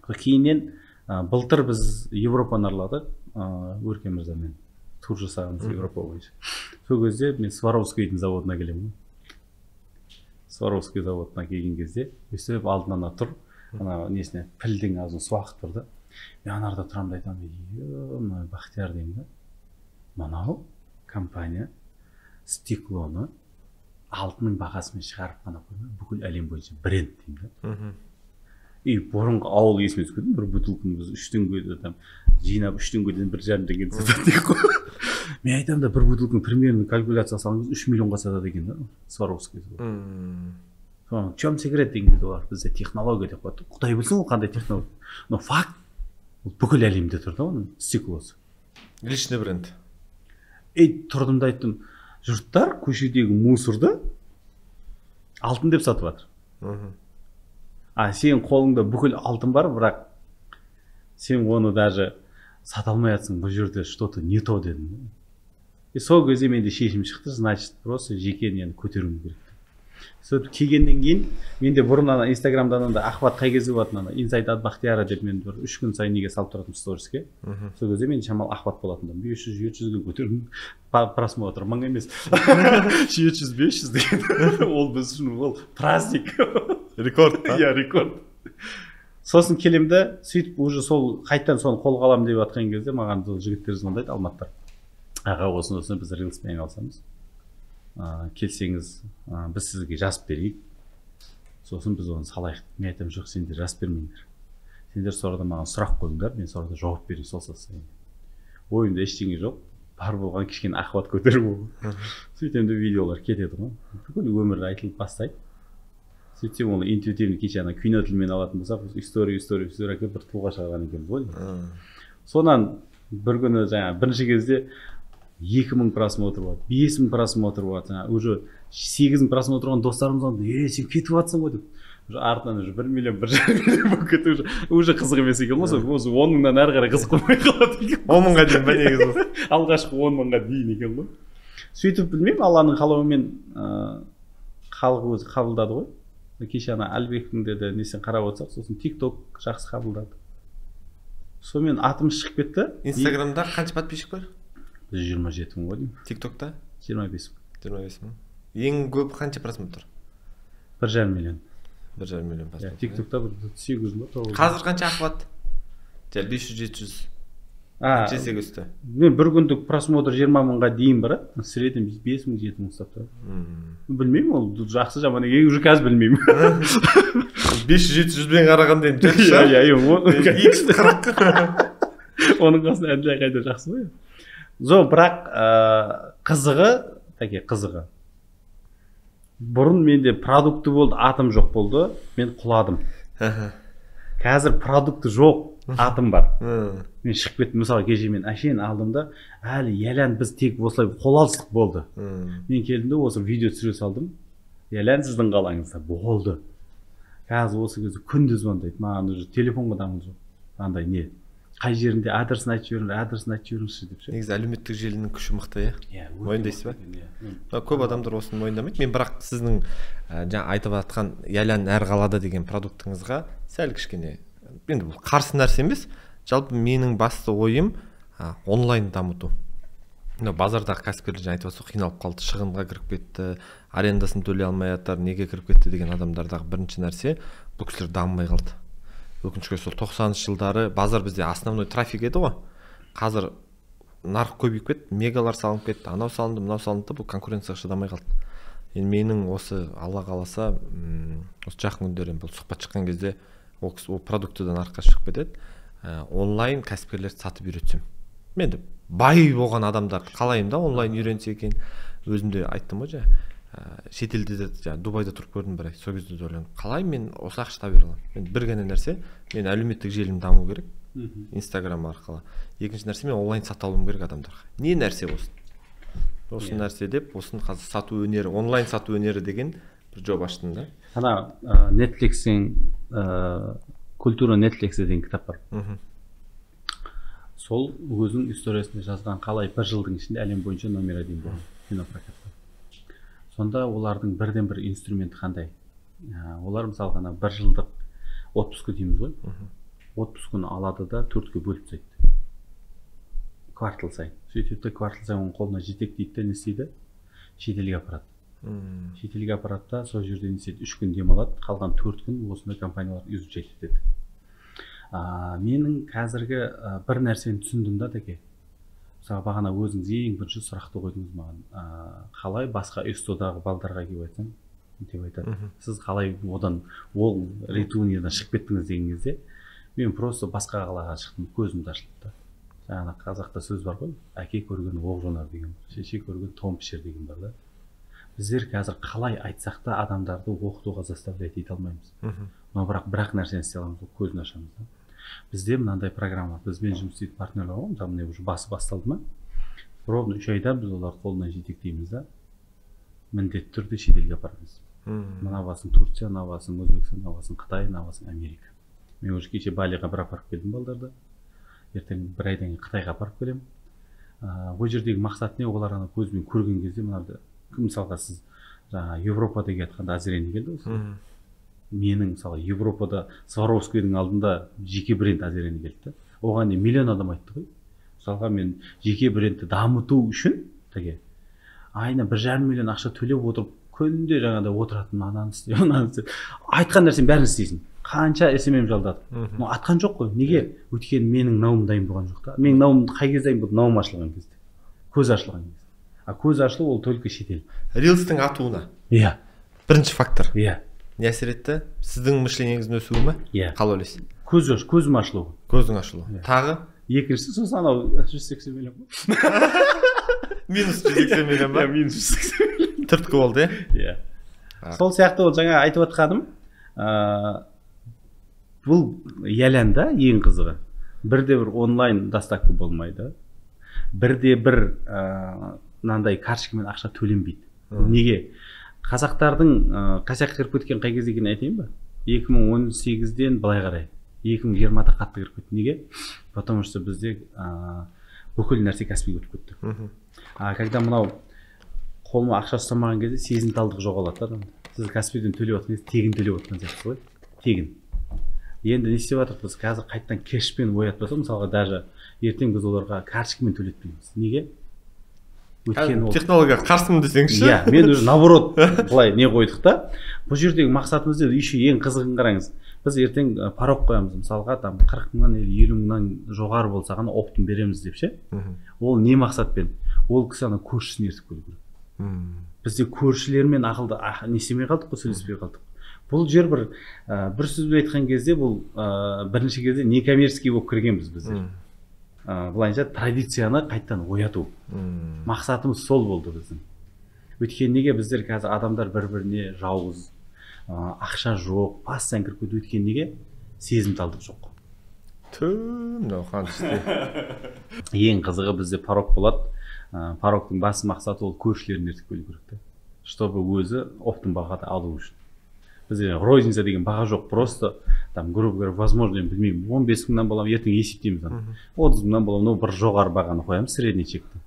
Speaker 1: Кейіннен былтыр біз Европаны арладық, Өркен мырзамен тур жасағанбыз Европа бойынша. Сол кезде мен Сваровскийдің заводына келемін. Сваровский заводына келген кезде өстіп алдынан тұр, несіне пілдің азын суақыт тұрды. Мен анарда тұрамды айтамын, Бақтияр деймін да. Манау компания стеклоны алтынның бағасымен шығарып қана қоймай, бүкіл әлем бойынша бренд деймін да. Бұрынғы ауыл есіме түскенде, бір бутылканы біз 3 теңгеден жинап 3 теңгеден 1,5 теңге сатады екен. Мен айтамын да, бір бутылканы примерно калькуляция салсаңыз 3 миллионға сатады екен да, Сваровский. В чем секрет дегенде олар бізде технология деп қойды. Құдай білсін ол қандай технология. Но факт, бүкіл әлемде тұр да оның стеклосы.
Speaker 2: Личный бренд.
Speaker 1: Тұрдым да айттым, жұрттар көшедегі мусорды алтын деп сатып жатыр. Сен қолыңда бүкіл алтын бар, бірақ сен оны даже сата алмай жатсың, бұл жерде что-то не то дедім. Сол кезде менде шешім шықты, значит, просто жеке нені көтеруім керек. Сөйтіп келгеннен кейін, менде бұрын Инстаграмдан Ахват қай кезде болатын, Инсайт ат Бақтияра деп мен 3 күн сайын неге салып тұратым сториске. Сол кезде мен шамал Ахват болатындым. 500-700-ге көтердім, просмотр 1000 емес. 700-500 деген. Ол біз үшін ол праздник.
Speaker 2: Рекорд.
Speaker 1: Иә, рекорд. Сосын келемді, сөйтіп уже сол қайттан соны қолға аламын деп жатқан кезде маған жігіттер звондайды, Алматтар. Аға, осыны біз рилспен айналысамыз. Келсеңіз, біз сізге жазып берейік. Сосын біз оны салайық. Мен айтам, жоқ, сендер жазып бермеңдер. Сендер сорада маған сұрақ қойыңдар, мен сорада жауап берейін, сол сатсайын. Ойымда ештеңе жоқ. Бар болған кішкене Ахват көтеріп. Сөйтемде видеолар кетеді ғой. Бүкіл өмірі айтылып бастайды. Сөйтсем оны интуитивный кеше кино тілмен алатын болсақ, история әкеп бір тұлға шығарған екен ғой. Сонан бір күні жаңа бірінші кезде 2000 просмотр болады, 5000 просмотр болады. Уже 8000 просмотр болған достарымыз айтты, сен кетіп жатсың ғой деп. Уже артынан уже 1 миллион, 1,5 миллион болып кетті, уже қызық емес екен ғой. Осы 10 мыңнан әрі қарай қызық болмай қалады екен.
Speaker 2: 10 мыңға дейін ба негізі?
Speaker 1: Алғашқы 10 мыңға дейін екен ғой. Сөйтіп білмеймін, Алланың қалауымен халық өзі қабылдады ғой. Кеше Әлбектің де несен қарап отырсақ, сосын TikTok жақсы қабылдады. Сонымен атым шығып кетті.
Speaker 2: Инстаграмда қанша подписчик бар?
Speaker 1: 27 мың ғой деймін.
Speaker 2: TikTokта?
Speaker 1: 25 мың.
Speaker 2: 25 мың. Ең көп қанша просмотр?
Speaker 1: 1,5 миллион.
Speaker 2: 1,5 миллион просмотр.
Speaker 1: TikTok'та бір 800 ма 900.
Speaker 2: Қазір қанша охват? 500-700 қанша есеге өсті?
Speaker 1: Мен бір күндік просмотр 20 мыңға дейін барады. В среднем 5 мың 7 мың ұстап тұрады. Білмеймін, ол жақсы жаман екен, уже қазір білмеймін.
Speaker 2: 500-700 қарағанда енді жақсы. X40.
Speaker 1: Оның қасында әділай қайда жақсы ғой. Бірақ қызығы. Бұрын менде продукты болды, атым жоқ болды, мен құладым. Қазір продукты жоқ, атым бар. Мен шығып кеттім, мысалы кеше мен әшейін алдым да, әлі Ялян біз тек осылай қол алыстық болды. Мен келдім де осы видео түсіре салдым. Ялян сіздің қалаңызда болды. Қазір осы кезде күнде звондайды, маған уже телефонға дамыл жоқ. Андай не? Қай жерінде адресын айтып жіберіңізші деп ше.
Speaker 2: Негізі әлеуметтік желінің күші мықты, иә? Мойындайсыз ба? Көп адамдар осыны мойындамайды. Мен бірақ сіздің жаңа айтып жатқан Ялян әр қалада деген продуктыңызға сәл кішкене, енді бұл қарсы нәрсе емес, жалпы менің басты ойым онлайн дамыту. Базардағы кәсіпкерлер жаңа айтып жатсыз, қиналып қалды, шығынға кіріп кетті, арендасын төлей алмай жатыр, неге кіріп кетті деген адамдардағы бірінші нәрсе, бұл кісілер дамымай қалды. Өкінішке сол 90-шы жылдары базар бізде основной трафик еді ғой. Қазір нарық көбейіп кетті, мегалар салынып кетті, анау салынды, мынау салынды, бұл конкуренцияға шыдамай қалды. Енді менің осы алла қаласа, осы жақын күндері бұл сұхбат шыққан кезде ол продукты да нарыққа шығып кетеді. Онлайн кәсіпкерлерді сатып үйретсем. Мен де бай болған адамдарды қалаймын да онлайн үйренсе екен. Өзім де айттым ғой жаңа. Шетелде де Дубайда тұрып көрдім бір ай. Сол кезде де ойландым, қалай мен осы ақша таба аламын? Мен бір ғана нәрсе, мен әлеуметтік желім даму керек. Инстаграм арқылы. Екінші нәрсе, мен онлайн сата алуым керек адамдарға. Не нәрсе болсын? Осы нәрсе деп, осын қазір сату өнері, онлайн сату өнері деген бір жоба аштым да.
Speaker 1: Ана Netflix'in культура Netflix деген кітап бар. Сол өзінің историясында жазған қалай бір жылдың ішінде әлем бойынша номер 1 болды кинопрокатта. Сонда олардың бірден бір инструменті қандай? Олар мысалы ғана бір жылдық отпуск дейміз ғой. Отпуск күні алады да 4-ке бөліп тастайды. Квартал сайын. Сөйтеді, квартал сайын оның қолына жетектейді де не істейді? Шетелге апарады. Шетелге апарады да сол жерде не істейді? 3 күн демалады, қалған 4 күн осындай компаниялар изучать етеді. Менің қазіргі бір нәрсені түсіндім да теке. Мысалы бағана өзіңіз ең бірінші сұрақты қойдыңыз маған. Қалай басқа СТО-дағы балдарға келіп айтсам деп айтады. Сіз қалай одан ол Ритуниyaдан шығып кеттіңіз деген кезде мен просто басқа қалаға шықтым, көзімді ашылды да. Жаңа қазақта сөз бар ғой, әке көрген оқ жонар деген, шеше көрген тон пішер деген бар да. Біздер қазір қалай айтсақ та адамдарды оқытуға заставлять ете алмаймыз. Но бірақ нәрсені істей аламыз, көзін ашамыз да. Бізде мынандай программа, бізбен жұмыс істейтін партнерлер ғой, мысалы міне уже басы басталды ма? Ровно 3 айда біз олар қолынан жетектейміз да. Міндетті түрде шетелге апарамыз. Мына басын Турция, мына басын Өзбекстан, мына басын Қытай, мына басын Америка. Мен уже кеше Балиға бір апарып келдім балдарды. Ертең бір айдан кейін Қытайға апарып келемін. Ол жердегі мақсат не? Олар ана көзбен көрген кезде мынады, мысалға сіз жаңа Европада келатқанда Азирене келді ғой. Менің мысалы Европада Сваровскийдің алдында жеке бренд Азирене келді. Оған не миллион адам айтты ғой. Мысалға мен жеке брендті дамыту үшін теге айына 1,5 миллион ақша төлеп отырып, күнде жаңағыдай отыратын, ананы істе, мынаны істе. Айтқан нәрсенің бәрін істейсің. Қанша SMM жалдадым. Но атқан жоқ қой. Неге? Өйткені менің науым дайын болған жоқ та. Менің науым қай кезде дайын болды? Науым ашылған кезде. Көз ашылған кезде. Көз ашылу ол только шетел.
Speaker 2: Рилстің атуына.
Speaker 1: Иә.
Speaker 2: Бірінші фактор.
Speaker 1: Иә.
Speaker 2: Не әсер етті? Сіздің мышлениеңіздің өсуі ме?
Speaker 1: Иә.
Speaker 2: Қалай ойлайсыз?
Speaker 1: Көзім ашылу.
Speaker 2: Көздің ашылу. Тағы?
Speaker 1: Екіншісі сосын анау 180 миллион.
Speaker 2: Минус 180 миллион ба?
Speaker 1: Минус 180 миллион.
Speaker 2: Түрткі болды,
Speaker 1: иә? Сол сияқты ол жаңа айтып отқаным, бұл Ялянда ең қызығы. Бірде бір онлайн доставка болмайды. Бірде бір мынандай карточкамен ақша төленбейді. Неге? Қазақтардың қасиаққа кіріп кеткен қай кезде екенін айтайын ба? 2018-ден былай қарай 2020-да қатты кіріп кетті. Неге? Потому что бізде бүкіл нәрсе Каспиге өтіп кетті. Когда мынау қолыма ақша ұстамаған кезде сезімталдық жоғалады адамда. Сіз Каспиден төлеп жатқан кезде тегін төлеп жатқан сияқтысыз ғой. Тегін. Енді не істеп жатырмыз? Біз қазір қайттан кэшпен оятып жатырмыз. Мысалға даже ертең біз оларға карточкамен төлетпейміз. Неге? өйткені
Speaker 2: технологияға қарсымын десеңші.
Speaker 1: иә, мен уже наоборот былай не қойдық та. Бұл жердегі мақсатымыз еще ең қызығын қараңыз. Біз ертең порог қоямыз, мысалға там 40 мыңнан или 50 мыңнан жоғары болса ғана оптын береміз деп ше. Ол не мақсатпен? Ол кісі ана көршісін ертіп келу керек. Бізде көршілермен ақылды не істемей қалдық қой, сөйлеспей қалдық. Бұл жер бір сөзбен айтқан кезде бұл бірінші кезде некоммерческий болып кіргенбіз біздер. Былайынша традицияны қайттан ояту. Мақсатымыз сол болды біздің. Өйткені неге біздер қазір адамдар бір-біріне жауыз, ақша жоқ, бастан кіріп кету, өйткені неге сезімталдық жоқ.
Speaker 2: Мынау қаншты.
Speaker 1: Ең қызығы бізде порог болады. Порогтың басты мақсаты ол көршілерін ертіп келу керек та, чтобы өзі оптың бағаны алу үшін. Бізде розница деген баға жоқ, просто там грубо говоря, возможно, білмеймін, 15 мыңнан боламын, ертең есептейміз, 30 мыңнан боламын, бір жоғары бағаны қоямыз, средний чекті.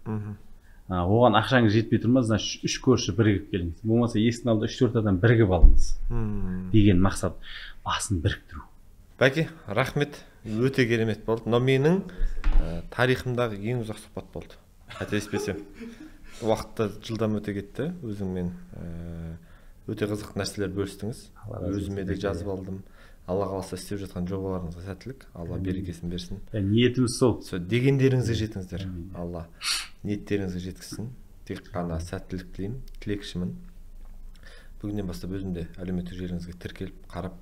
Speaker 1: Оған ақшаңыз жетпей тұрмас, значит 3 көрші бірігіп келіңіз. Болмаса есіктің алдында 3-4 адам бірігіп алыңыз деген мақсат. Басын біріктіру.
Speaker 2: Бәке, рахмет. Өте керемет болды. Но менің тарихымдағы ең ұзақ сұхбат болды. Қателеспесем. Уақытта жылдам өте кетті. Өзіңмен өте қызық нәрселер бөлістіңіз. Өзіме де жазып алдым. Алла қаласа істеп жатқан жобаларыңызға сәттілік. Алла берекесін берсін.
Speaker 1: Ниетіміз сол.
Speaker 2: Дегендеріңізге жетіңіздер. Алла ниеттеріңізге жеткізсін. Тек қана сәттілік тілеймін, тілекшімін. Бүгіннен бастап өзім де әлеуметтік желіңізге тіркеліп, қарап,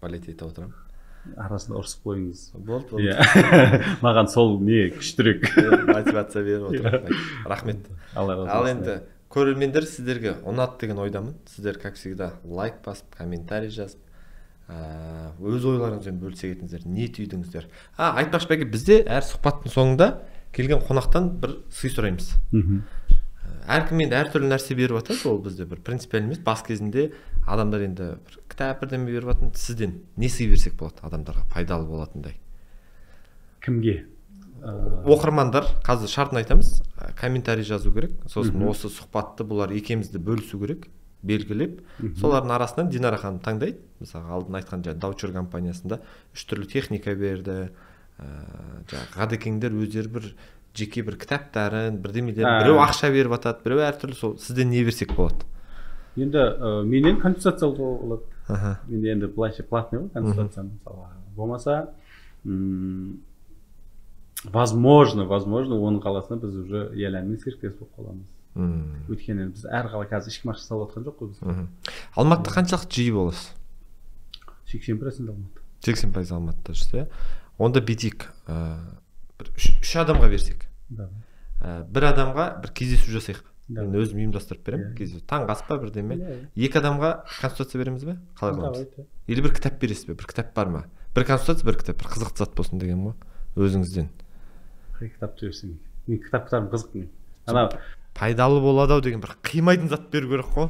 Speaker 2: балет етіп отырамын.
Speaker 1: Арасында ұрысып қойыңыз.
Speaker 2: Болды.
Speaker 1: Маған сол не күштірек
Speaker 2: мотивация беріп отырамын. Рахмет. Ал енді көрермендер, сіздерге ұнады деген ойдамын. Сіздер, как всегда, лайк басып, комментарий жазып, өз ойларыңызбен бөлісе кетіңіздер, не түйдіңіздер. Айтпақшы бәке, бізде әр сұхбаттың соңында келген қонақтан бір сый сұраймыз. Әркім енді әртүрлі нәрсе беріп жатады, ол бізде бір принципиал емес. Бас кезінде адамдар енді бір кітап бірдеме беріп жатады. Сізден не сый берсек болады адамдарға пайдалы болатындай?
Speaker 1: Кімге?
Speaker 2: Оқырмандар, қазір шартын айтамыз, комментарий жазу керек. Сосын осы сұхбатты бұлар екеумізді бөлісу керек, белгілеп. Солардың арасынан Динара ханым таңдайды. Мысалы, алдын айтқан даучер компаниясында 3 түрлі техника берді. Ғадекеңдер өздері бір жеке бір кітаптарын, бірдемелерін, біреу ақша беріп атады, біреу әртүрлі. Сол сізден не берсек болады?
Speaker 1: Енді менен консультациялық болады. Менде енді былайша платный ғой консультацияны. Болмаса, возможно, оның қаласына біз уже Ялянның серіктес болып қаламыз. Өйткені біз әр қала қазір ешкім ақша салып жатқан жоқ қой біз.
Speaker 2: Алматыда қаншалықты жиі боласыз?
Speaker 1: 80% Алматы.
Speaker 2: 80% Алматыда жүрсіз, онда бетик 3 адамға берсек. Бір адамға бір кездесу жасайық. Мен өзім ұйымдастырып беремін. Кездесу таңғы ас па бірдеме. 2 адамға консультация береміз бе? Қалай қыламыз? Или бір кітап бересіз бе? Бір кітап бар ма? Бір консультация, бір кітап, бір қызықты зат болсын деген ғой. Өзіңізден.
Speaker 1: Қай кітапты берсең? Мен кітаптарым қызық мен. Ана
Speaker 2: пайдалы болады ау деген бір қимайтын зат беру керек қой.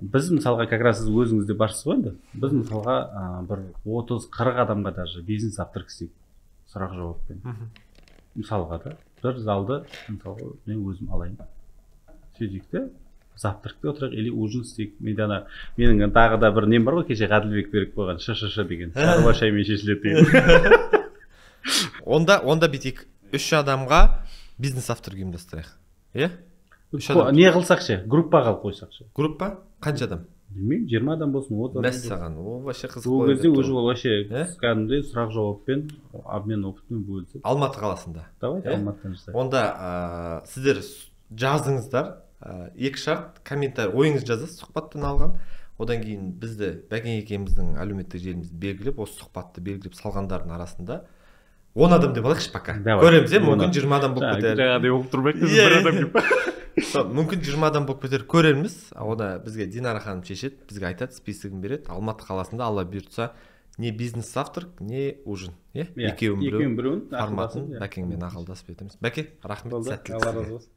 Speaker 1: Біз мысалға как раз сіз өзіңізде барсыз ғой енді. Біз мысалға бір 30-40 адамға даже бизнес авторлық істейік. Сұрақ жауаппен. Мысалға да бір залды мысалға мен өзім алайын. Сөйтейік те завтракте отырайық или ужин істейік. Менің тағы да бір нем бар ғой, кеше Ғаділбек беріп қойған ШШ деген. Шаруа шаймен шешіледі деген.
Speaker 2: Онда бетик 3 адамға бизнес авторлық ұйымдастырайық.
Speaker 1: Не қылсақ ше? Группаға қойсақ ше.
Speaker 2: Группа? Қанша адам?
Speaker 1: Білмеймін, 20 адам болсын, 30 адам.
Speaker 2: Мәссаған, ол вообще қызық
Speaker 1: болды. Ол кезде уже ол вообще кәдімгідей сұрақ жауаппен, обмен опытымен бөлісіп.
Speaker 2: Алматы қаласында.
Speaker 1: Давай, Алматыдан жасайық.
Speaker 2: Онда сіздер жазыңыздар, 2 шарт, комментарий, ойыңыз жазасыз сұхбаттан алған. Одан кейін бізді Бәкен екеуміздің әлеуметтік желімізді белгілеп, осы сұхбатты белгілеп салғандардың арасында 10 адам деп алайықшы пока. Көреміз, мүмкін 20 адам болып кетер.
Speaker 1: Жаңағыдай болып тұрмайды, бір адам деп.
Speaker 2: Мүмкін 20 адам болып кетер, көрерміз. Ода бізге Динара ханым шешеді, бізге айтады, списогін береді. Алматы қаласында Алла бұйыртса, не бизнес авторлық, не ужин. Екеуін біреуін форматын Бәкеңмен ақылдасып етеміз. Бәке, рахмет, сәттілік.